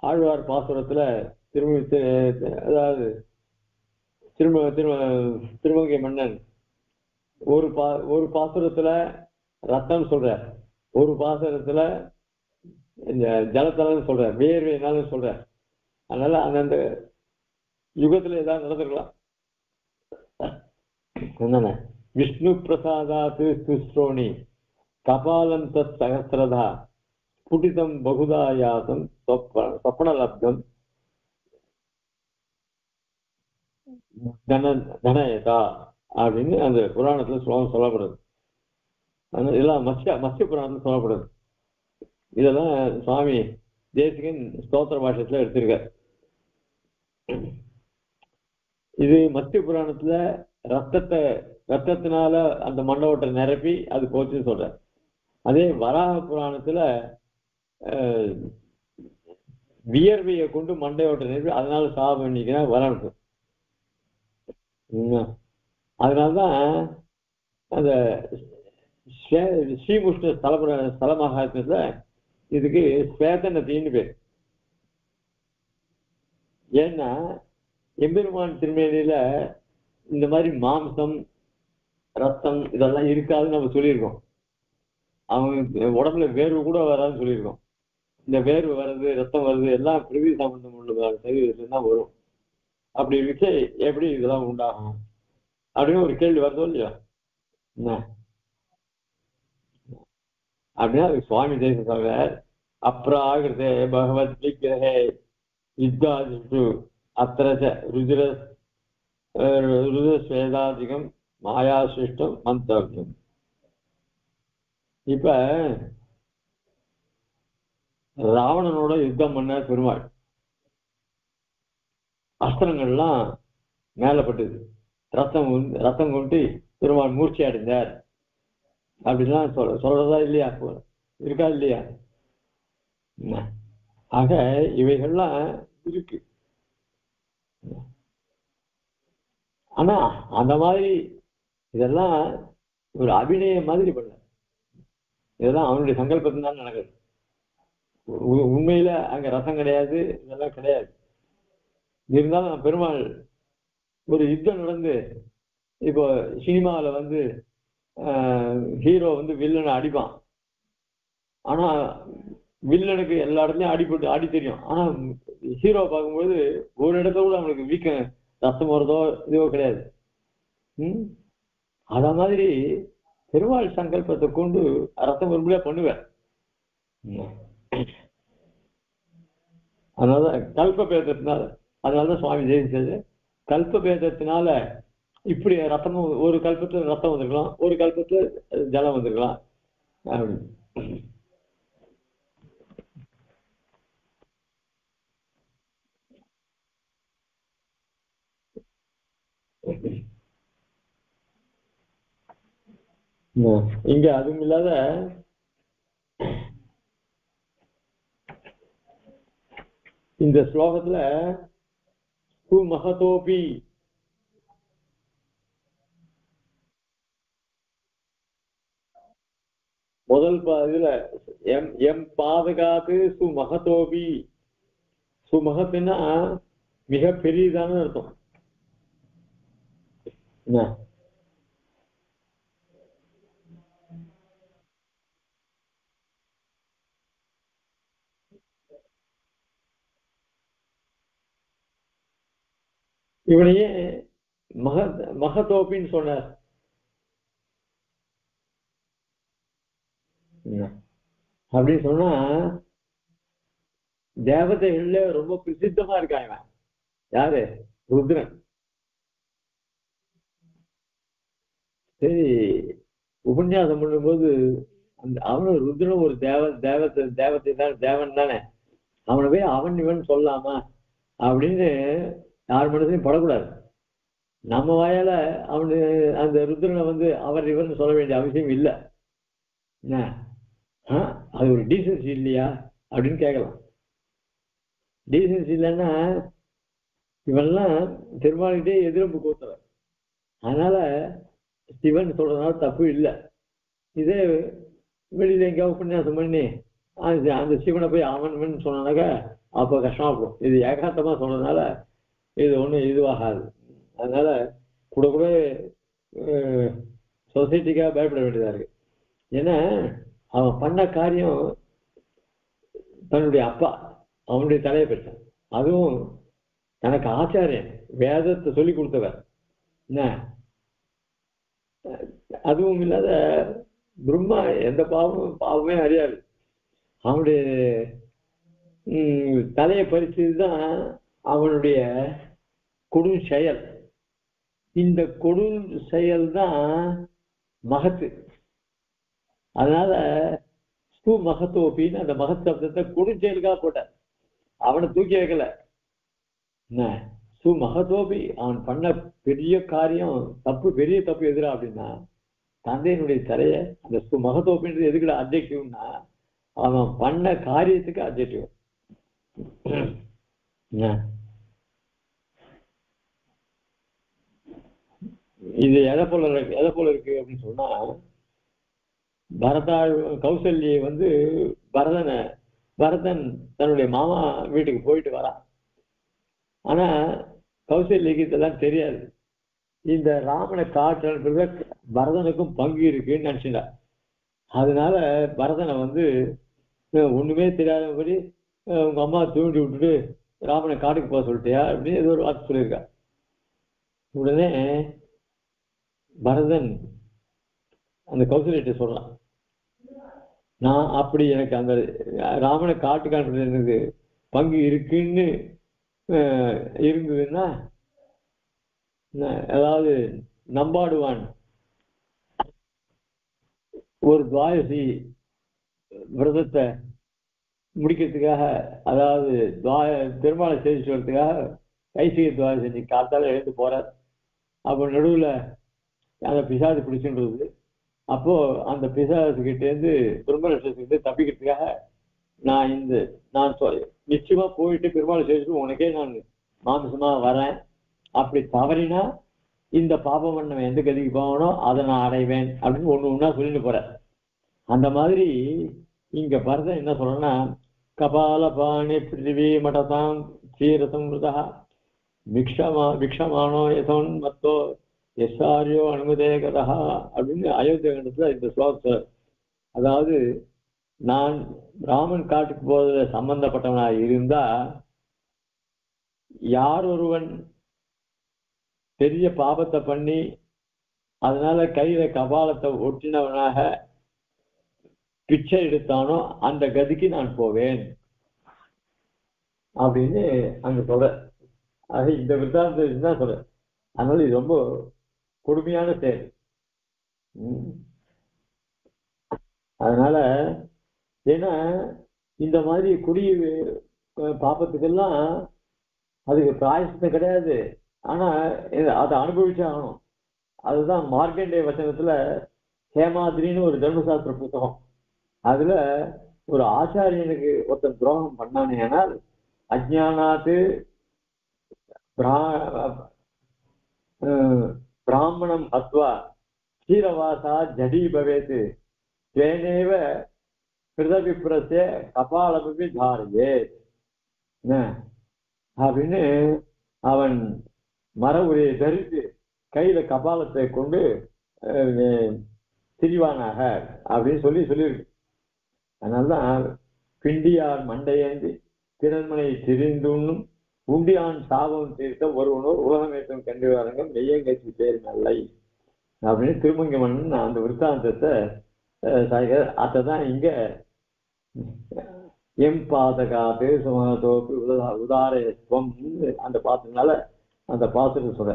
ஆழ்வார் பாசுரத்துல அதாவது திருமங்கை மன்னன் ஒரு பாசுரத்துல ரத்தம் சொல்ற, ஒரு பாசுரத்துல இந்த ஜலத்தலன்னு சொல்ற, வேர்வைனாலும் சொல்ற. அதனால அந்தந்த யுகத்துல ஏதாவது நடந்திருக்கலாம். என்னென்ன விஷ்ணு பிரசாதாத்து சுஸ்ரோணி கபாலம் தத் சகசிரதா புடிதம் பகுதாயாசம் சொப்பனலப்தம் தனயதா அப்படின்னு அந்த புராணத்துல சொல்லப்படுது. இதெல்லாம் மத்ய புராணத்துல சொல்லப்படுது. இதெல்லாம் சுவாமி தேசிகன் ஸ்தோத்திர பாஷத்துல எடுத்திருக்கார். இது மத்ய புராணத்துல ரத்தத்தினால அந்த மண்டோட்டை நிரப்பி அது போச்சுன்னு சொல்ற. அதே வராக புராணத்துல வியர்வையை கொண்டு மண்டையோட்டை நிரப்பி அதனால சாபம் பண்ணிக்கிறேன் வரணும். அதனால்தான் அந்த ஸ்ரீமுஷ்ண ஸ்தல மகாத்மியத்துல இதுக்கு ஸ்வேத நதின்னு பேர். ஏன்னா எம்பெருமான் திருமேனியில இந்த மாதிரி மாம்சம் ரத்தம் இதெல்லாம் இருக்காதுன்னு நம்ம சொல்லியிருக்கோம். அவங்க உடம்புல வேர்வு கூட வராதுன்னு சொல்லியிருக்கோம். இந்த வேர்வு வர்றது, ரத்தம் வருது எல்லாம் பிரிவி சம்பந்தம் உள்ள சரீரத்துல தான் வரும். அப்படி இருந்துச்சு எப்படி இதெல்லாம் உண்டாகும் அப்படின்னு ஒரு கேள்வி வருதோ இல்லையா? என்ன அப்படின்னா சுவாமி தேசம் சொல்ற அப்ராகிருதே பகவத் விக்கிரகே யுத்தாதிஷு அத்திரச ருதிர ஸ்வேதாதிகம் மாயா சிருஷ்டம் மந்தவியம். இப்ப ராவணனோட யுத்தம் பண்ண பெருமாள் அஸ்திரங்கள்லாம் மேலப்பட்டது. ரத்தம் கொண்டு பெருமாள் மூர்ச்சி அடைந்தார் அப்படின்லாம் சொல்றதா இல்லையா? இருக்கா இல்லையா? ஆக இவைகள்லாம் இருக்கு. ஆனா அந்த மாதிரி இதெல்லாம் ஒரு அபிநயம் மாதிரி பண்ண, இதெல்லாம் அவனுடைய சங்கல்பத்தினால நடக்குது. உண்மையில அங்க ரசம் கிடையாது, இதெல்லாம் கிடையாது. இருந்தாலும் பெருமாள் ஒரு யுத்தம் நடந்து, இப்போ சினிமாவில் வந்து ஹீரோ வந்து வில்லனை அடிப்பான். ஆனா வில்லனுக்கு எல்லா இடத்துலயும் அடி தெரியும். ஆனா ஹீரோ பார்க்கும்போது ஒரு இடத்துல கூட அவனுக்கு வீக்க ரத்தம் வருதோ இதுவோ கிடையாது. அத மாதிரி பெருமாள் சங்கல்பத்தை கொண்டு ரத்தம் வரும்படியா பண்ணுவேன். அதனால கல்ப பேதத்தினால, அதனாலதான் சுவாமி ஜெயிச்சது. கல்ப பேதத்தினால இப்படி ரத்தம், ஒரு கல்பத்துல ரத்தம் வந்திருக்கலாம், ஒரு கல்பத்துல ஜலம் வந்திருக்கலாம் அப்படின்னு. இங்க அதுவும் இல்லாத இந்த ஸ்லோகத்துல மகதோபி முதல் இதுல எம் பாதுகாத்து சுமகதோபி. சுமகத்துன்னா மிக பெரியதான அர்த்தம். இவனையே மகதோப்பின்னு சொன்னார். அப்படின்னு சொன்னா தேவதைகள்ல ரொம்ப பிரசித்தமா இருக்காங்க. யாரு? ருத்ரன். சரி, உபன்யாசம் பண்ணும்போது அவனு ருத்ரன் ஒரு தேவத்தை தான், தேவன் தானே, அவனை போய் அவன் இவன் சொல்லாமா அப்படின்னு யார் மனசுலையும் படக்கூடாது. நம்ம வாயால அவனு அந்த ருத்ரனை வந்து அவர் இவன் சொல்ல வேண்டிய அவசியம் இல்லை. அது ஒரு டீசன்சி இல்லையா அப்படின்னு கேட்கலாம். டீசன்சி இல்லைன்னா இவெல்லாம் பெருமாள்கிட்டே எதிர்ப்பு கூத்தவர். அதனால சிவன் சொல்றதுனால தப்பு இல்லை. இதே வெளியில எங்கேயா உபன்யாசம் பண்ணி அந்த சிவனை போய் அவன் சொன்னாக்க அப்போ கஷ்டமா போகும். இது ஏகாந்தமா சொல்றதுனால இது ஒன்றும் இதுவாகாது. அதனால கூட கூட சொசைட்டிக்காக பயப்பட வேண்டியதா இருக்கு. ஏன்னா அவன் பண்ண காரியம் தன்னுடைய அப்பா அவனுடைய தலையை பெற்றான். அதுவும் தனக்கு ஆச்சாரியன், வேதத்தை சொல்லி கொடுத்தவர். என்ன அதுவும் இல்லாத பிரம்மா எந்த பாவமே அறியாது. அவனுடைய தலையை பறிச்சதுதான் அவனுடைய கொடும் செயல். இந்த கொடும் செயல் தான் மகத்து. அதனால மகத்தோப்பின்னு அந்த மகத் சப்தத்தை கொடுஞ்செயலுக்காக போட்டார். அவனை தூக்கி வைக்கல. என்ன மகத்தோபி அவன் பண்ண பெரிய காரியம் தப்பு, பெரிய தப்பு எதிரா அப்படின்னா தந்தையினுடைய தலைய அந்த மகத்தோப்பின்றது எதுக்குடா அப்ஜெக்டிவ்னா அவன் பண்ண காரியத்துக்கு அப்ஜெக்டிவ். இது எதை போல இருக்கு அப்படின்னு சொன்னா, கௌசல்யை வந்து பரதன் தன்னுடைய மாமா வீட்டுக்கு போயிட்டு வரான். ஆனா கௌசல்யக்கு இதெல்லாம் தெரியாது. இந்த ராமனை காட்டுற பரதனுக்கும் பங்கு இருக்குன்னு நினைச்சுட்டா. அதனால பரதனை வந்து ஒண்ணுமே தெரியாதபடி உங்க அம்மா தூண்டி விட்டுட்டு ராமனை காட்டுக்கு போக சொல்லிட்டியா அப்படின்னு ஏதோ ஒரு வார்த்தை சொல்லியிருக்கா. உடனே பரதன் அந்த கௌசல்யிட்ட சொல்றான், நான் அப்படி எனக்கு அந்த ராமனை காட்டு காட்டுறது எனக்கு பங்கு இருக்குன்னு இருந்ததுன்னா அதாவது நம்பாடுவான் ஒரு துவாதசி விரதத்தை முடிக்கிறதுக்காக, அதாவது பெருமாளை சேவிச்சு வரதுக்காக கைசிக துவாதசி காத்தால எழுந்து போறார். அப்போ நடுவில் அந்த பிசாசு பிடிச்சுன்றது. அப்போ அந்த பிசாசுகிட்ட இருந்து பிரம்மலட்சத்துக்கிட்ட தப்பிக்கிறதுக்காக நான் நிச்சயமா போயிட்டு பெருமாளை சேவிச்சுட்டு உனக்கே நான் மாமிசமா வரேன், அப்படி தவறினா இந்த பாபம் பண்ணவன் எந்த கதிக்கு போகணும் அதை நான் அடைவேன் அப்படின்னு ஒண்ணா சொல்லிட்டு போறேன். அந்த மாதிரி இங்க பரதன் என்ன சொல்றேன்னா, கபால பாணி பிருத்திவி மடதாம் சீரசம்ருதா பிக்ஷமானோ யசோன் மத்தோ எஸ்ஆரியோ அனுமதேகதா அப்படின்னு அயோத்திய கண்டத்துல இந்த ஸ்லோகத்தை, அதாவது நான் ராமன் காட்டுக்கு போவதில் சம்பந்தப்பட்டவனாக இருந்தா யார் ஒருவன் பெரிய பாபத்தை பண்ணி அதனால கையில கபாலத்தை ஒட்டினவனாக பிச்சை எடுத்தானோ அந்த கதிக்கு நான் போவேன் அப்படின்னு அங்க சொல்ற. ஆக இந்த விருத்தாந்தத்தை தான் சொல்ற. அதனால இது ரொம்ப கொடுமையான செயல். அதனால ஏன்னா இந்த மாதிரி பாப்பத்துக்கெல்லாம் அதுக்கு பிராயசத்தம் கிடையாது, ஆனா அதை அனுபவிச்சே ஆகணும். அதுதான் மார்க்கண்டேய வச்சனத்துல ஹேமாத்ரின்னு ஒரு தர்மசாஸ்திர புத்தகம், அதுல ஒரு ஆச்சாரியனுக்கு ஒருத்தன் துரோகம் பண்ணானே ஆனால் அஜ்ஞானாத்து பிராமணம் அத்வா ஸ்ரீரவாசா ஜடி பவேத் தேனேவ கிருதவிப்ரஸ்ய கபாலமபி தாரியே அப்படின்னு அவன் மர உரையை தரித்து கையில கபாலத்தை கொண்டு திரிவானாக அப்படின்னு சொல்லியிருக்கு. அதனால்தான் பிண்டியார் மண்டையேந்தி திறன்மனை திரிந்துண்ணும் உண்டியான் சாபம் தீர்த்த ஒருவனோர் உலகமேற்றும் கண்டு வாருங்கள் மெய்யங்கட்சி பேர் நல்லை அப்படின்னு திருமங்க மன்னன் அந்த விருத்தாந்தத்தை அதான் இங்க எம் பாதகாது சுமதோப்பு உதாரத்துவம் அந்த பாத்திரனால அந்த பாத்திரத்தை சொல்ற.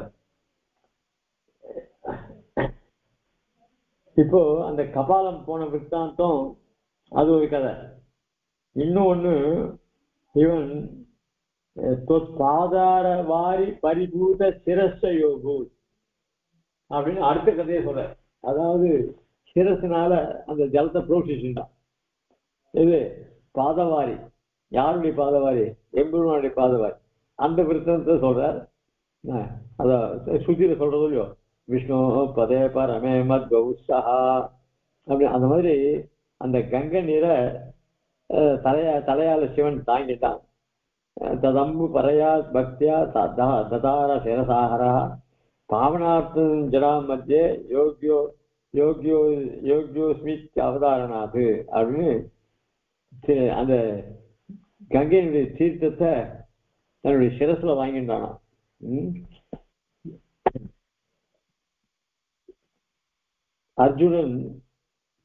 இப்போ அந்த கபாலம் போன விற்த்தாந்தம் அது ஒரு கதை. இன்னொன்னு, இவன் பாதார வாரி பரிபூத சிரச யோகு அப்படின்னு அடுத்த கதையை சொல்ற. அதாவது சிரசுனால அந்த ஜலத்தை புரோஷிச்சுட்டான். இது பாதவாரி, யாருடைய பாதவாரி? எம்பெருமானுடைய பாதவாரி. அந்த விருத்தத்தை சொல்றார். அதான் சுத்தியில சொல்றது இல்லையோ, விஷ்ணு பதே பரமே மத் கௌசஹா அப்படி. அந்த மாதிரி அந்த கங்கை நீரை தலையால சிவன் தாங்கிட்டான். ததம்பு பரையா பக்தியா ததார சிரசாகரா பாவனார்த்தம் ஜடா மத்தியே யோகியோ யோகியோ யோகியோஸ்மித் அவதாரணாது அப்படின்னு அந்த கங்கையினுடைய தீர்த்தத்தை தன்னுடைய சிரசுல வாங்கிட்டானா. அர்ஜுனன்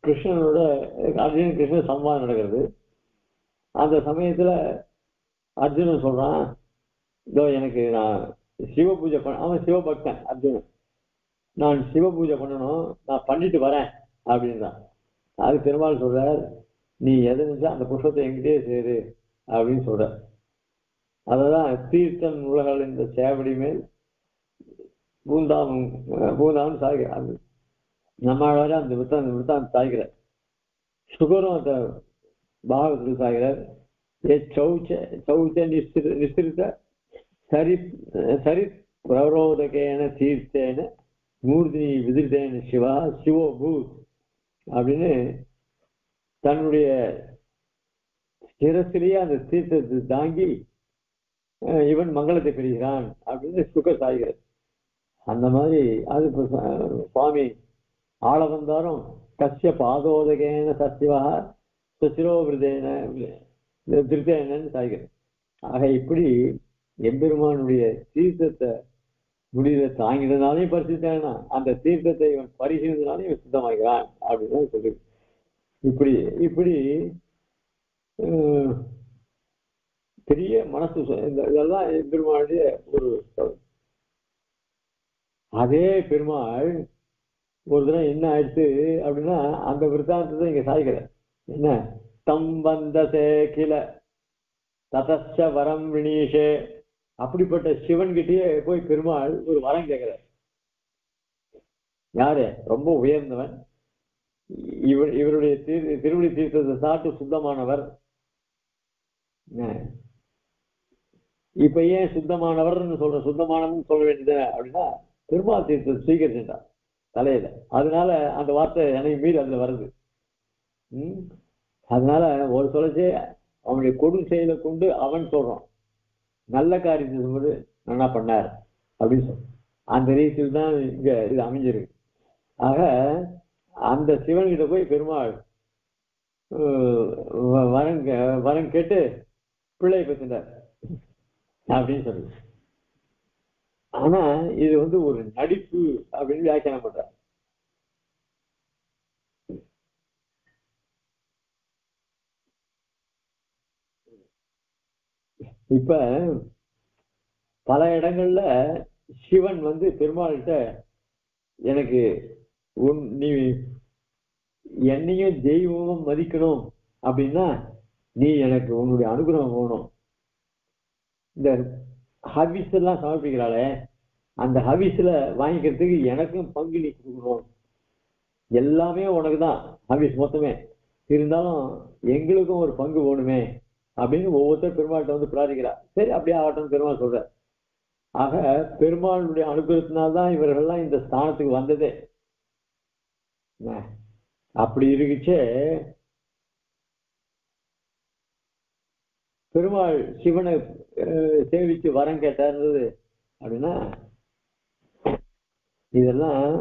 கிருஷ்ணன் சம்வாதம் நடக்கிறது. அந்த சமயத்துல அர்ஜுனன் சொல்றான், இதோ எனக்கு நான் சிவ பூஜை அவன் சிவபக்தன் அர்ஜுனன், நான் சிவ பூஜை பண்ணணும், நான் பண்ணிட்டு வரேன் அப்படின்றான். அது பெருமாள் சொல்றார், நீ எதை நினைச்சா அந்த புஷ்பத்தை எங்கிட்டே சேரு அப்படின்னு சொல்ற. அததான் தீர்த்தன் உலகள் இந்த சேவடி மேல் பூந்தாமன் சாய்கிறார். நம்மளால அந்த விருத்தாந்த சாய்கிறார். சுகரும் அந்த பாகவத்துக்கு சாய்கிறார். நிஸ்திருத்த சரி பிரரோதகேன தீர்த்தேன மூர்த்தி விதிர்த்தேன சிவா சிவோ பூத் அப்படின்னு தன்னுடைய சிரசிலேயே அந்த தீர்த்தத்தை தாங்கி இவன் மங்களத்தை பெறுகிறான் அப்படின்னு சுக சாய்கிறார். அந்த மாதிரி அது சுவாமி ஆள வந்தாரும் கசிய பாதோதகேன சசிவா சசிரோவிருதேன திருத்தேனன்னு சாய்கிறார். ஆக இப்படி எம்பெருமானுடைய தீர்த்தத்தை முடிவை தாங்கினதுனாலையும் பரிசுத்தானா, அந்த தீர்த்தத்தை இவன் பரிசீலனாலையும் இவன் சுத்தமாகிறான் அப்படின்னு சொல்லி இப்படி இப்படி பெரிய மனசு. இதெல்லாம் எம்பெருமானுடைய ஒரு அதே பெருமாள் ஒரு தடவை என்ன ஆயிடுச்சு அப்படின்னா அந்த விருத்தாந்தத்தை இங்க சாய்க்கிறார். என்ன தம் வந்த கில ததச்ச வரம் வினீஷே, அப்படிப்பட்ட சிவன் கிட்டயே போய் பெருமாள் ஒரு வரம் கேட்கிறார். யாரு ரொம்ப உயர்ந்தவன், இவருடைய திருவடி தீர்த்தத்தை சாட்டு சுத்தமானவர். இப்ப ஏன் சுத்தமானவர்னு சொல்ற, சுத்தமானவன் சொல்ல வேண்டியது அப்படின்னா பெருமாள் தீர்த்தத்தை சுவீகரிச்சுட்டான் தலையில, அதனால அந்த வார்த்தை எனக்கு மீறி அதுல வருது. அதனால ஒரு சொல்லச்சே அவனுடைய கொடும் செயலை கொண்டு அவன் சொல்றான், நல்ல காரியத்தை சொல்வது நல்லா பண்ணார் அப்படின்னு சொல்ற அந்த ரீதியில் தான் இங்க இது அமைஞ்சிருக்கு. ஆக அந்த சிவன்கிட்ட போய் பெருமாள் வரம் கேட்டு பிள்ளை பெற்றார் அப்படின்னு சொல்லுது. ஆனா இது வந்து ஒரு நடிப்பு அப்படின்னு வியாக்கியானம் பண்ற. இப்ப பல இடங்கள்ல சிவன் வந்து பெருமாள்கிட்ட எனக்கு நீ என்னையும் தெய்வமும் மதிக்கணும் அப்படின்னா நீ எனக்கு உன்னுடைய அனுகிரகம் வேணும். இந்த ஹவிஸ் எல்லாம் சமர்ப்பிக்கிறாளே அந்த ஹவிஸ்ல வாங்கிக்கிறதுக்கு எனக்கும் பங்கு நீ கொடுக்கணும், எல்லாமே உனக்கு தான் ஹவிஸ் மொத்தமே, இருந்தாலும் எங்களுக்கும் ஒரு பங்கு வேணுமே அப்படின்னு ஒவ்வொருத்தர் பெருமாள்கிட்ட வந்து பிரார்த்திக்கிறார். சரி அப்படியே ஆகட்டும் பெருமாள் சொல்ற. ஆக பெருமாளுடைய அனுகிரகத்தினால்தான் இவர்கள்லாம் இந்த ஸ்தானத்துக்கு வந்ததே. அப்படி இருக்குச்சே பெருமாள் சிவனை சேவிச்சு வரம் கேட்டார்ன்றது அப்படின்னா இதெல்லாம்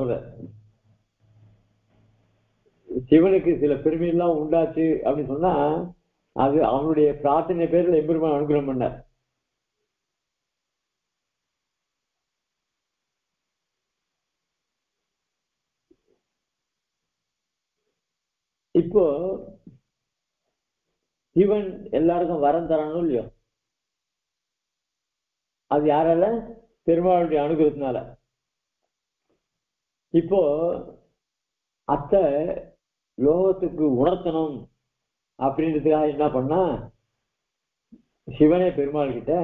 சொல்ற. சிவனுக்கு சில பெருமையெல்லாம் உண்டாச்சு அப்படின்னு சொன்னா அது அவனுடைய பிரார்த்தனை பேர்ல எம்பெருமான் அனுகிரகம் பண்ணார். இப்போ சிவன் எல்லாருக்கும் வரம் தரானோ இல்லையோ, அது யாரால? பெருமாளுடைய அனுகிரகத்தினால. இப்போ அத்த லோகத்துக்கு உணர்த்தணும் அப்படின்றதுக்காக என்ன பண்ணா சிவனே பெருமாள் கிட்ட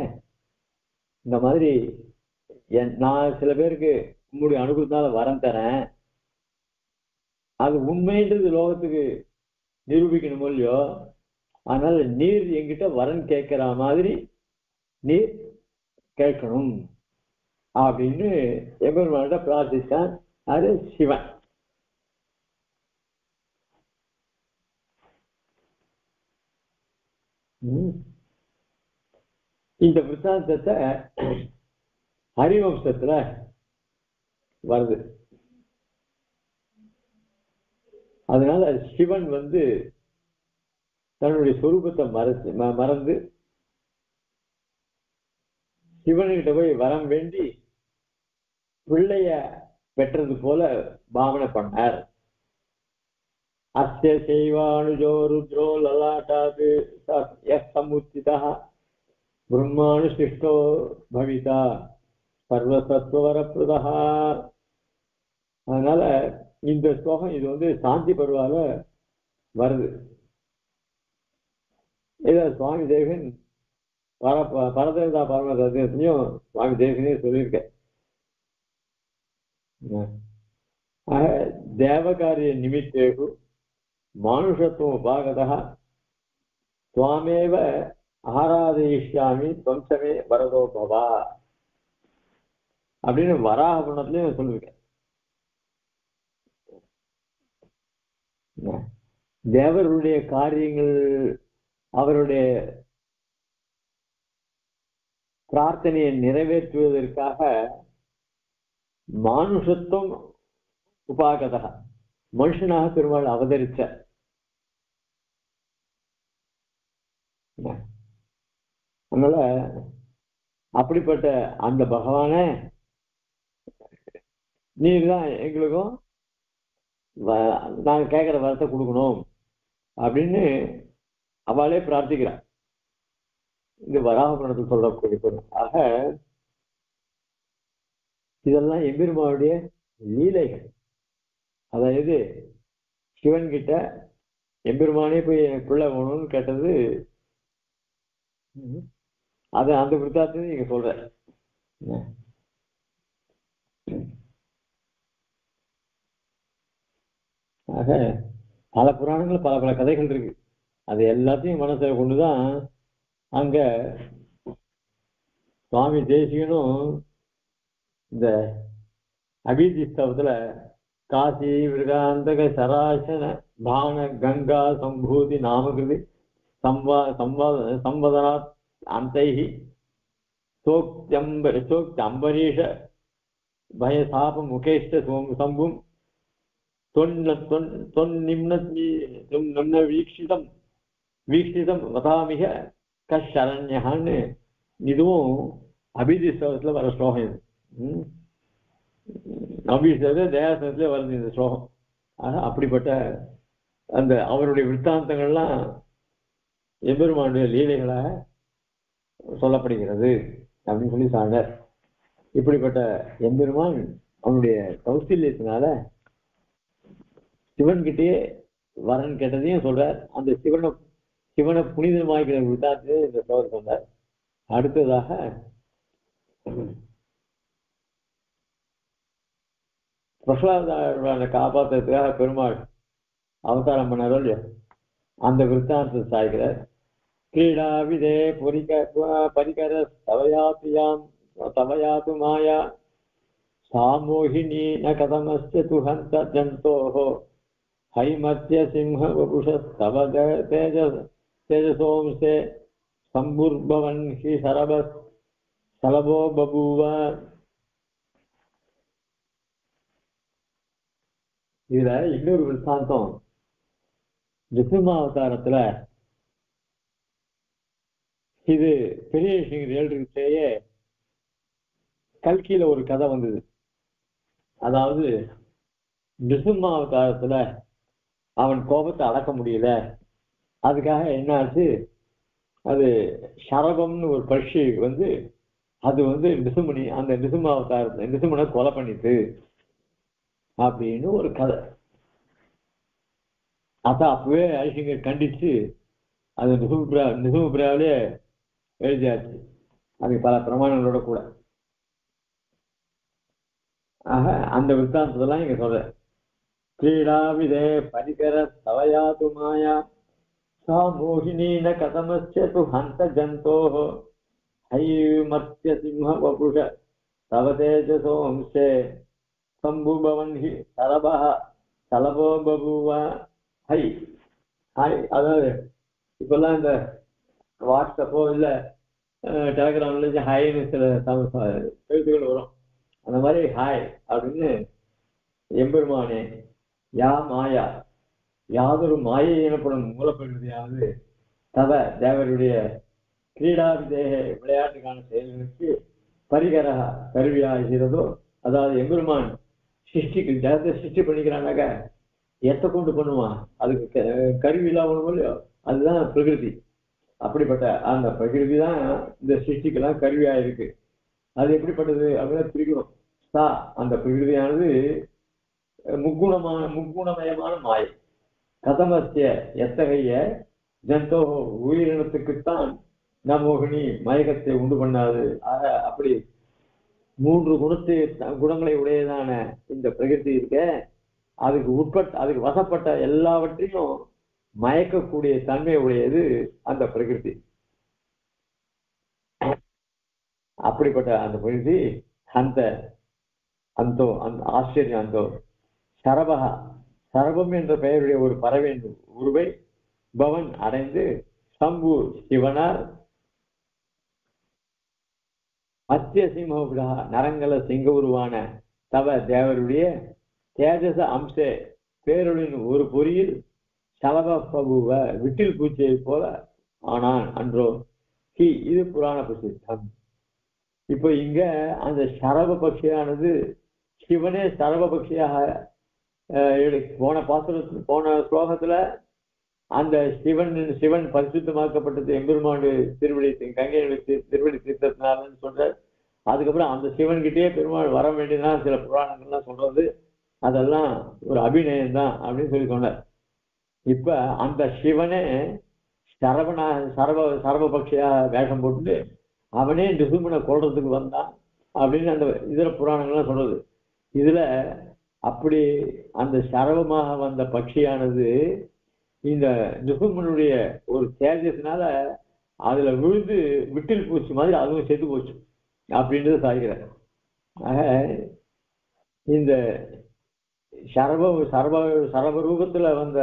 இந்த மாதிரி நான் சில பேருக்கு உங்களுடைய அனுகிரகத்தினால வரம் தரேன், அது உண்மைன்றது லோகத்துக்கு நிரூபிக்கணும் இல்லையோ, அதனால நீர் என்கிட்ட வரன் கேட்கிற மாதிரி நீர் கேட்கணும் அப்படின்னு எம்பெருமான்கிட்ட பிரார்த்தித்தான். அது சிவன். இந்த விருத்தாந்தத்தை ஹரிவம்சத்துல வருது. அதனால சிவன் வந்து தன்னுடைய சொரூபத்தை மறந்து சிவன்கிட்ட போய் வரம் வேண்டி பிள்ளைய பெற்றது போல பாவனை பண்ணார். அஸ்ய செய்வானுஜோ ருத்ரோ லலாட்டாது சமுத்திதா பிரம்மானு சிஷ்டோ பவிதா சர்வசத்வரப்ரதா. அதனால இந்த ஸ்லோகம் இது வந்து சாந்தி பருவால வருது. இத சுவாமி தேவன் பரதேவதா பரமதத்தையும் சுவாமி தேவனே சொல்லியிருக்க. தேவகாரிய நிமித்தேகு மானுஷத்துவம் உபாகதா துவாமேவ ஆராதயிஷ்யாமி துவம்சமே வரதோ பவா அப்படின்னு வராக குணத்திலையும் சொல்லியிருக்க. தேவருடைய காரியங்கள் அவருடைய பிரார்த்தனையை நிறைவேற்றுவதற்காக மானுஷத்துவம் உபாகதா மனுஷனாக பெருமாள் அவதரிச்ச. அதனால அப்படிப்பட்ட அந்த பகவான நீர் தான் எங்களுக்கும் நாங்க கேட்கிற வரத்தை கொடுக்கணும் அப்படின்னு அவளே பிரார்த்திக்கிறாள். இந்த வராக புராணத்தில் சொல்லக்கூடிய பொருள். ஆக இதெல்லாம் எம்பெருமானுடைய லீலைகள். அதாவது சிவன் கிட்ட எம்பெருமானே போய் எனக்கு பிள்ளை வேணும்னு கேட்டது, அது அந்த விருத்தாத்தை நீங்க சொல்ற. ஆக பல புராணங்கள் பல பல கதைகள் இருக்கு. அது எல்லாத்தையும் மனசுல கொண்டுதான் அங்க சுவாமி தேசிகனும் இந்த அபிதிஸ்தவத்துல காசி விருகாந்தக சராசன பான கங்கா சம்பூதி நாமகிருதி சம்பதனாத் அந்தைஹி சோக்தம்பரீஷ பயசாப முகேஷ்ட சம்பும் வீக்ஷிதம் வதாமிக கஷரண்யான்னு இதுவும் அபிதிஸ்தவத்துல வர ஸ்லோகம். இது அபிதிஸ்தவத்துல தயாசனத்துல வருது இந்த ஸ்லோகம். அப்படிப்பட்ட அந்த அவருடைய விற்த்தாந்தங்கள்லாம் எம்பெருமானுடைய லீலைகளாக சொல்லப்படுகிறது அப்படின்னு சொல்லி சொன்னார். இப்படிப்பட்ட எம்பெருமான் அவனுடைய கௌசல்யத்தினால சிவன்கிட்டே வரன் கேட்டதையும் சொல்றார். அந்த சிவனை புனிதமாகிற விருத்தாந்தத்தை இந்த ஸ்லோகம் சொன்னார். அடுத்ததாக பிரகலாதான காப்பாற்றுறதுக்காக பெருமாள் அவதாரம் பண்ணாரோ இல்லையோ, அந்த விருத்தாந்தத்தை சாய்கிறார். கிரீடாவிதே பரிகர தவயாத்து மாயா சாமோகினி ந கதமஸ்ய துஹந்த ஜந்தோஹோ ஹைமத்ய சிம்ஹ வபுஷஸ்தவ தேஜசோம்சே சம்புர்பவன் ஹி சலபோ பபூவ. இதுல இன்னொரு விருத்தாந்தம் நிருசிம்மாவதாரத்துல, இது பெரிய ஏழுக்கையே கல்கியில ஒரு கதை வந்தது. அதாவது நிருசிம்மாவதாரத்துல அவன் கோபத்தை அடக்க முடியல. அதுக்காக என்ன ஆச்சு, அது சரபம்னு ஒரு பட்சி வந்து அது வந்து அந்த நிருசிம்மாவதாரத்தை நிருசிம்மனை கொலை பண்ணிட்டு அப்படின்னு ஒரு கதை. அதான் அப்பவே ஐசிங்கர் கண்டிச்சு அது நிருசிம்மபிராவிலே எழுதியாச்சு. அதுக்கு பல பிரமாணங்களோட கூட. ஆக அந்த விற்த்தாந்தத்தெல்லாம் இங்க சொல்ற. கிரீடாவிதே பரிகர தவயாது மாயா சா மோகினீன கதமஸ்ய து ஹந்த ஜந்தோஹோ ஹைமத்ய சிம்ஹ வபுஷ தவ தேஜசோம்சே சம்புபவன் ஹி சலபஹ சலபோ பபுவ. ஹை ஹாய், அதாவது இப்பெல்லாம் இந்த வாட்ஸ்அப்போ இல்லை டெலகிராம்ல ஹைன்னு சில எழுத்துக்கள் வரும். அந்த மாதிரி ஹாய் அப்படின்னு எம்பெருமானே யா மாயா, யாதொரு மாயை எனப்படும் மூலப்பிரகிருதியாவது தவ தேவருடைய கிரீடாவிதேக விளையாட்டுக்கான செயல்களுக்கு பரிகரக கருவியாகிறதோ, அதாவது எம்பெருமான் சிருஷ்டிக்கு ஜகத்தை சிருஷ்டி பண்ணிக்கிறானாக்க எத்தை கொண்டு பண்ணுவான், அதுக்கு கருவி இல்லாமல் இல்லையோ, அதுதான் பிரகிருதி. அப்படிப்பட்ட அந்த பிரகிருதி தான் இந்த சிருஷ்டிக்கெல்லாம் கருவியா இருக்கு. அது எப்படிப்பட்டது அப்படின்னு பிரிக்கணும். அந்த பிரகிருதியானது முக்குணமயமான மாயை. கதமஸ்ய எத்தகைய ஜந்தோ உயிரினத்துக்குத்தான் நமோகினி மயக்கத்தை உண்டு பண்ணாது. ஆக அப்படி 3 குணங்களை உடையதான இந்த பிரகிருதி இருக்க, அதுக்கு வசப்பட்ட எல்லாவற்றையும் மயக்கக்கூடிய தன்மை உடையது அந்த பிரகிருதி. அப்படிப்பட்ட அந்த பிரகிருதி அந்த ஆச்சரியம் அந்தோ சரபகா, சரபம் என்ற பெயருடைய ஒரு பறவையின் உருவை பவன் அடைந்து சம்பு சிவனார் மத்திய சிம்ம நரங்கல சிங்க உருவான தவ தேவருடைய தேஜச அம்ச பேரொழின் ஒரு பொறியில் சலப பபுவ விட்டில் பூச்சியை போல ஆனான் அன்றோ ஹி. இது புராண பிரசித்தம். இப்போ இங்க அந்த சரப பட்சியானது சிவனே சரப பட்சியாக போன ஸ்லோகத்துல அந்த சிவன் பரிசுத்தமாக்கப்பட்டது எம்பெருமாண்டு திருவடி கங்கை வச்சு திருவடி தீர்த்தத்தினாலன்னு சொல்ற. அதுக்கப்புறம் அந்த சிவன்கிட்டயே பெருமாள் வர வேண்டியதான் சில புராணங்கள்லாம் சொல்றது. அதெல்லாம் ஒரு அபிநயம் தான் அப்படின்னு சொல்லி சொன்னார். இப்ப அந்த சிவனே சரபபக்ஷியா வேஷம் போட்டு அவனே நிசுமனை கொள்றதுக்கு வந்தான் அப்படின்னு அந்த இதர புராணங்கள்லாம் சொல்றது. இதுல அப்படி அந்த சரவமாக வந்த பட்சியானது இந்த நிசுமனுடைய ஒரு தேஜஸ்னால அதுல விழுந்து விட்டில் பூச்சி மாதிரி அதுவும் செத்து போச்சு அப்படின்றது சாய்கிறார். ஆக இந்த சரப ரூபத்துல வந்த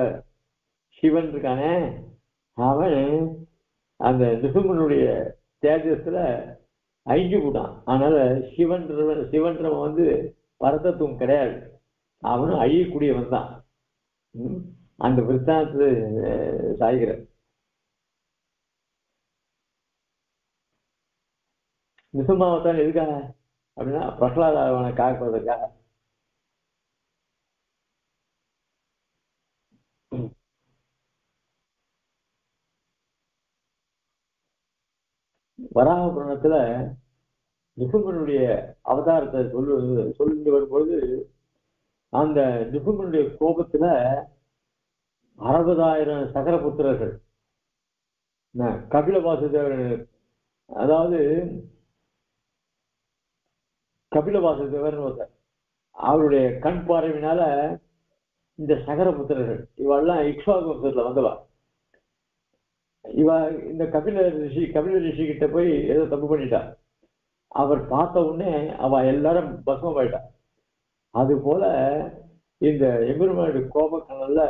சிவன் இருக்கானே அவன் அந்த நிசுமனுடைய தேஜஸ்ல அழிஞ்சு போட்டான். அதனால சிவன்றவன் வந்து பரதத்துவம் கிடையாது, அவனும் அழியக்கூடியவன் தான். அந்த விற்த்தாந்தத்தை சாய்கிற நிசுமாவத்தான் எதுக்காக அப்படின்னா பிரகலாத அவனை காப்பதற்காக. வராக புராணத்துல நிசுமனுடைய அவதாரத்தை சொல்லிட்டு வரும்பொழுது அந்த நிசுமனுடைய கோபத்துல 60,000 சகர புத்திரர்கள் கபில வாசுதேவர், அதாவது கபில வாசுதேவர் அவருடைய கண் பார்வையினால இந்த சகர புத்திரர்கள் இவெல்லாம் இக்ஷ்வாகு வம்சத்துல வந்தவா. இவ இந்த கபில ரிஷி கிட்ட போய் ஏதோ தப்பு பண்ணிட்டா. அவர் பார்த்த உடனே அவ எல்லாரும் பஸ்மமாயிட்டா. அது போல இந்த எம்பெருமானுடைய கோபக்கணல்ல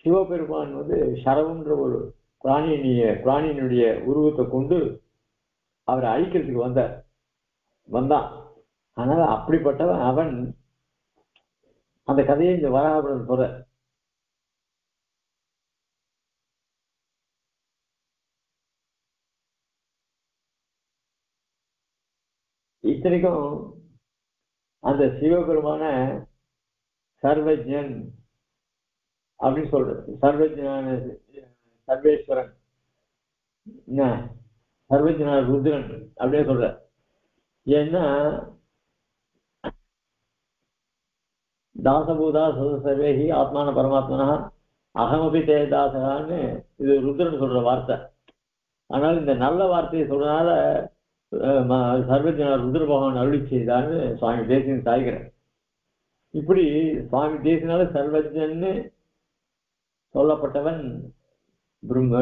சிவபெருமான் வந்து சரவன்ற ஒரு பிராணியினுடைய உருவத்தை கொண்டு அவரை அழிக்கிறதுக்கு வந்தான். அதனால அப்படிப்பட்டவன் அவன். அந்த கதையை இந்த வராகபுரம் சொல்ற. இத்தனைக்கும் அந்த சிவபெருமான சர்வஜன் அப்படின்னு சொல்றது. சர்வஜனான சர்வேஸ்வரன், சர்வஜனான ருத்ரன் அப்படியே சொல்ற. ஏன்னா தாசபூதா சர்வேகி ஆத்மான பரமாத்மனா அகமபி தே தாசகான்னு இது ருத்ரன் சொல்ற வார்த்தை. ஆனால் இந்த நல்ல வார்த்தையை சொல்றதுனால சர்வஜனா ருத்ர பகவான் அருளி செய்தான்னு சுவாமி தேசிகன் சாய்கிறேன். இப்படி சுவாமி தேசினால சர்வஜன்னு சொல்லப்பட்டவன்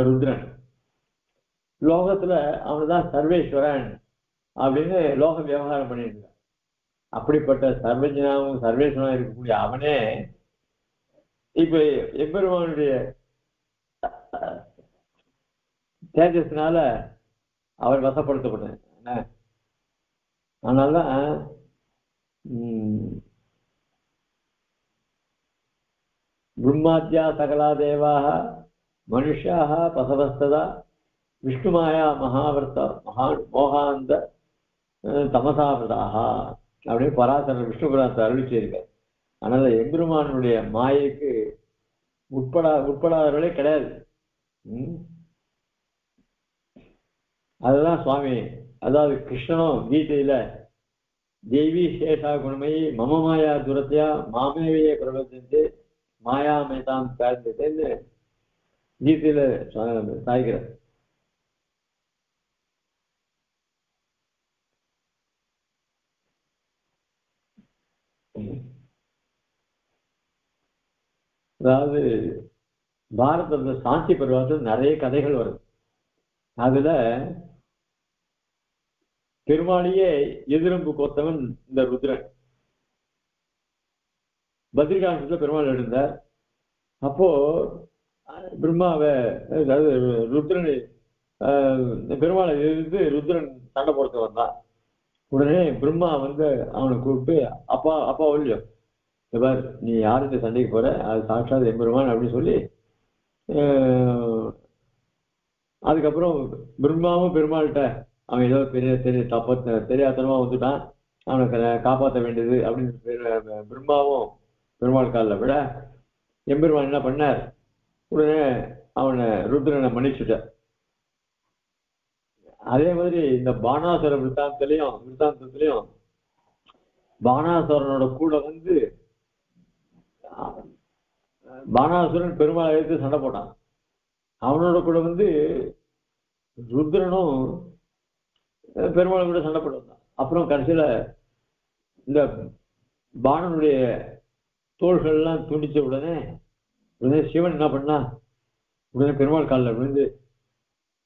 ருத்ரன். லோகத்துல அவனுதான் சர்வேஸ்வரன் அப்படின்னு லோக விவகாரம் பண்ணிட்டு. அப்படிப்பட்ட சர்வஜனாவும் சர்வேஸ்வரனா இருக்கக்கூடிய அவனே இப்ப எம்பெருமானுடைய தேஜஸ்னால அவர் வசப்படுத்தப்பட்டார். அதனாலதான் பிரம்மாத்யா சகலா தேவாக மனுஷாக பசவஸ்ததா விஷ்ணுமாயா மகாவர்த்த மோகாந்த தமசாவிரதாக அப்படின்னு பராசரர் விஷ்ணு புராணத்தை அருளி செய்திருக்கார். அதனால எம்பெருமானுடைய மாயைக்கு உட்படாதவர்களே கிடையாது. அதுதான் சுவாமி, அதாவது கிருஷ்ணனும் கீதையில தேவி சேஷா குணமயி மம மாயா துரத்தியா மாமேவையே பிரபஞ்சத்து மாயா மேதாம் சேர்ந்ததுன்னு கீதையில சாய்கிறார். அதாவது பாரத சாந்தி பருவத்தில் நிறைய கதைகள் வருது. அதுல பெருமாளையே எதிரம்பு கோத்தவன் இந்த ருத்ரன். பத்ரிகாண்டத்துல பெருமாள் எழுந்தார். அப்போ பிரம்மாவை, அதாவது ருத்ரனை பெருமாளை எதிர்த்து ருத்ரன் சண்டை போடுறது வந்தான். உடனே பிரம்மா வந்து அவனை கூப்பிட்டு அப்பா இல்லையோ பார், நீ யாருக்கு சண்டைக்கு போற, அது சாட்சாத் எம்பெருமான் அப்படின்னு சொல்லி அதுக்கப்புறம் பிரம்மாவும் பெருமாள்கிட்ட அவன் ஏதோ தெரியாதனமா வந்துட்டான், அவனை காப்பாற்ற வேண்டியது அப்படின்னு பிரம்மாவும் பெருமாள் காலில் விட எம்பெருமான் என்ன பண்ணார், உடனே அவனை ருத்ரனை மன்னிச்சுட்டார். அதே மாதிரி இந்த பானாசுர விருத்தாந்தத்திலையும் பானாசுரனோட கூட வந்து பானாசுரன் பெருமாளை எடுத்து சண்டை போட்டான். அவனோட கூட வந்து ருத்ரனும் பெருமாளை கூட சண்டை போட்டான். அப்புறம் கடைசியில இந்த பாணனுடைய தோள்கள்லாம் துண்டிச்ச உடனே சிவன் என்ன பண்ணா, உடனே பெருமாள் காலில் விழுந்து,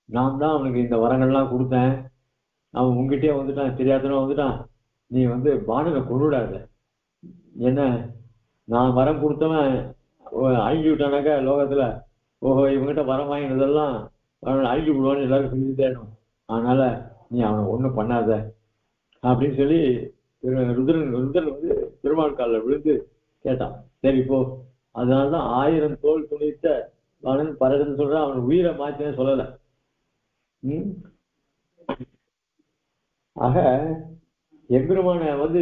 நான் தான் அவனுக்கு இந்த வரங்கள்லாம் கொடுத்தேன், அவன் உங்ககிட்டயே வந்துட்டான், தெரியாதன வந்துட்டான், நீ வந்து பாணனை கொண்டுடாத, என்ன நான் வரம் கொடுத்தவன் அழிஞ்சு விட்டானாக்கா லோகத்துல, ஓஹோ இவங்கிட்ட வரம் வாங்கினதெல்லாம் அவனை அழிஞ்சு விடுவான்னு எல்லாரும் சொல்லி தேடும், அதனால நீ அவனை ஒன்றும் பண்ணாத அப்படின்னு சொல்லி ருத்ரன் வந்து பெருமாள் காலில் விழுந்து கேட்டான். சரி இப்போ அதனால்தான் 1000 தோல் துணித்த அவன் பரகன்னு சொல்றான். அவன் உயிரை மாத்தினே சொல்லலை. ஆக எம்பெருமானை வந்து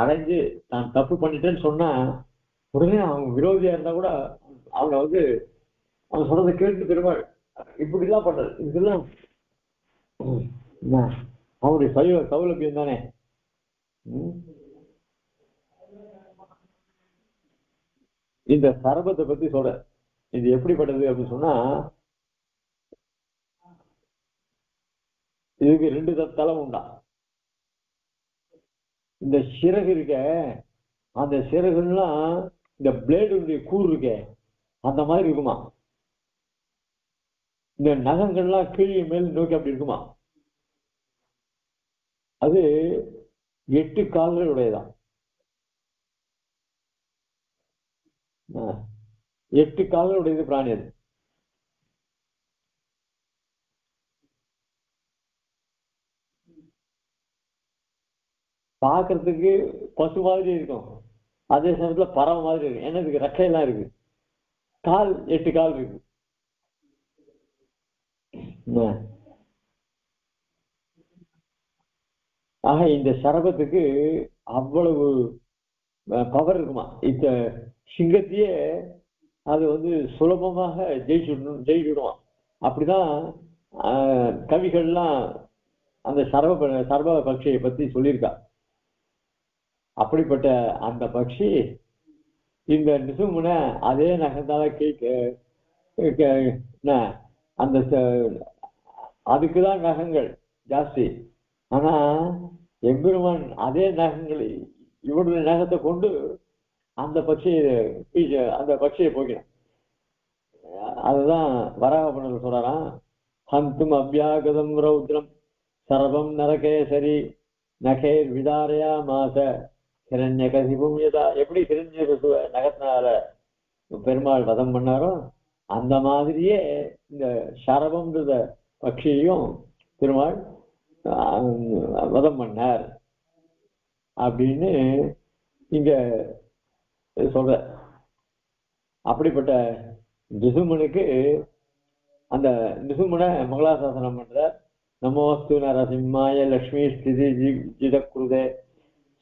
அடைஞ்சு நான் தப்பு பண்ணிட்டேன்னு சொன்னா உடனே அவங்க விரோதியா இருந்தா கூட அவனை வந்து அவன் சொல்றதை கேட்டு பெருமாள் இப்படிலாம் பண்றது, இதெல்லாம் அவனுடைய சௌலபியம் தானே. இந்த சரபத்தை பத்தி சொல்ற, இது எப்படிப்பட்டது அப்படின்னு சொன்னா, இதுக்கு 2 தலம் உண்டா. இந்த சிறகு இருக்க, அந்த சிறகுலாம் இந்த பிளேடுடைய கூறு இருக்க அந்த மாதிரி இருக்குமா. இந்த நகங்கள்லாம் கீழே மேல் நோக்கி அப்படி இருக்குமா. அது 8 கால்கள் உடையதான். 8 கால்கள் உடையது பிராணி. அது பார்க்கறதுக்கு பசு மாதிரி இருக்கும், அதே சமயத்துல பறவை மாதிரி இருக்கு. ஏன்னா இதுக்கு ரெக்கையெல்லாம் இருக்கு, கால் 8 கால் இருக்கு. ஆக இந்த சரபத்துக்கு அவ்வளவு பவர் இருக்குமா. இந்த சிங்கத்தையே அது வந்து சுலபமாக ஜெயிச்சுடுவான். அப்படிதான் கவிகள்லாம் அந்த சர்வ பட்சியை பத்தி சொல்லியிருக்கா. அப்படிப்பட்ட அந்த பட்சி இந்த நிசுமுனை அதே நகத்தால அந்த அதுக்குதான் நகங்கள் ஜாஸ்தி. ஆனா எம்பெருமான் அதே நகங்களை இவருடைய நகத்தை கொண்டு அந்த பட்சியை போகிறான். அதுதான் வராகபுரம் சொல்றாராம், ஹந்தும் அவ்யாகதம் ரௌத்ரம் சர்வம் நரகேசரி நகேர் விதாரையா மாச ஹிரண்யகசிபும் யதா. எப்படி ஹிரண்யகசுவ நகத்தினால பெருமாள் வதம் பண்ணாரோ அந்த மாதிரியே இந்த சரபம்ன்றத பட்சியையும் பெருமாள் வதம் பண்ணார் அப்படின்னு இங்க சொல்ற. அப்படிப்பட்ட நிசுமனுக்கு அந்த நிசுமனை மங்களாசாசனம் பண்ற. நமோஸ்து நரசிம்மாய லக்ஷ்மி ஸ்திதி ஜிதக்ருதே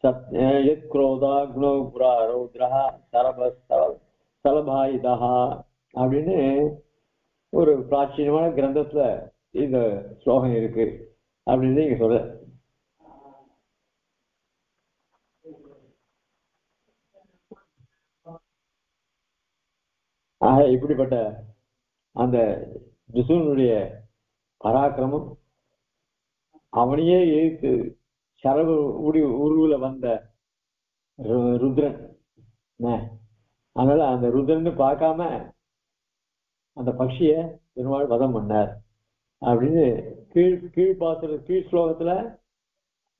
சத்யோதா குணோபுரா ரௌத்ரஹா சலபாயுதா அப்படின்னு ஒரு பிராச்சீனமான கிரந்தத்துல இந்த ஸ்லோகம் இருக்கு அப்படின்னு இங்க சொல்ற. ஆக இப்படிப்பட்ட அந்த நிசுனுடைய பராக்கிரமம், அவனையே எதிர்த்து சரவு உருவுல வந்த ருத்ரன், அதனால அந்த ருத்ரன்னு பார்க்காம அந்த பட்சிய பெருமாள் வதம் பண்ணார் அப்படின்னு கீழ் ஸ்லோகத்துல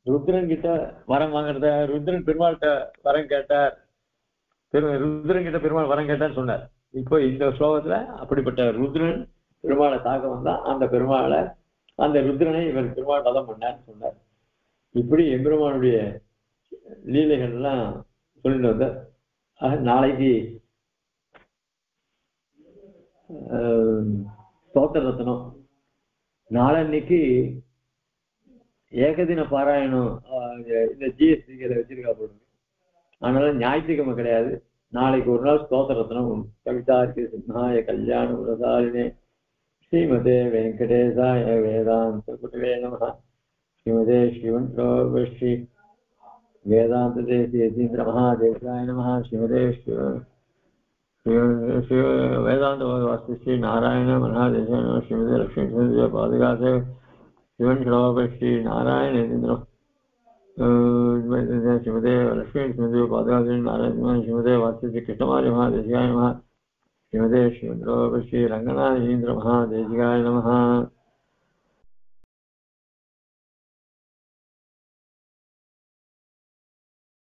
ருத்ரன் கிட்ட வரம் வாங்குறத, ருத்ரன் பெருமாள்கிட்ட வரம் கேட்டார், ருத்ரன் கிட்ட பெருமாள் வரம் கேட்டான்னு சொன்னார். இப்போ இந்த ஸ்லோகத்துல அப்படிப்பட்ட ருத்ரன் பெருமாளை தாக்க வந்தா அந்த ருத்ரனை இவர் பெருமாள் வதம் பண்ணார்னு சொன்னார். இப்படி எம்பெருமானுடைய லீலைகள் எல்லாம் சொல்லிட்டு வந்தார். நாளைக்கு ஸ்தோத்திர ரத்னம், நாளன்னைக்கு ஏகதின பாராயணம் இந்த ஜிஎஸ்டிகளை வச்சிருக்கா போடுங்க. அதனால ஞாயிற்றுக்கிழமை கிடையாது, நாளைக்கு ஒரு நாள் ஸ்தோத்திர ரத்னம். கவிதா சிம்ஹாய கல்யாண பிரசாரினே श्रीमते वेंकटेशाय वेदांत गुरवे नमः। श्रीमते श्रीवंश्री वेदांत देशीन्द्र महादेवाय नमः। श्रीमते वेदांत वास्तु श्री नारायण महादेशाय नमः। श्रीमते लक्ष्मी पादुकासे श्री नारायण श्रीमते लक्ष्मी स्मृति पादुकासे नारायण श्रीमते वास्तु श्री कृष्णमार्य महादेशाय नमः। श्रीमते श्री रंगनाथ महादेशिकाय नमः।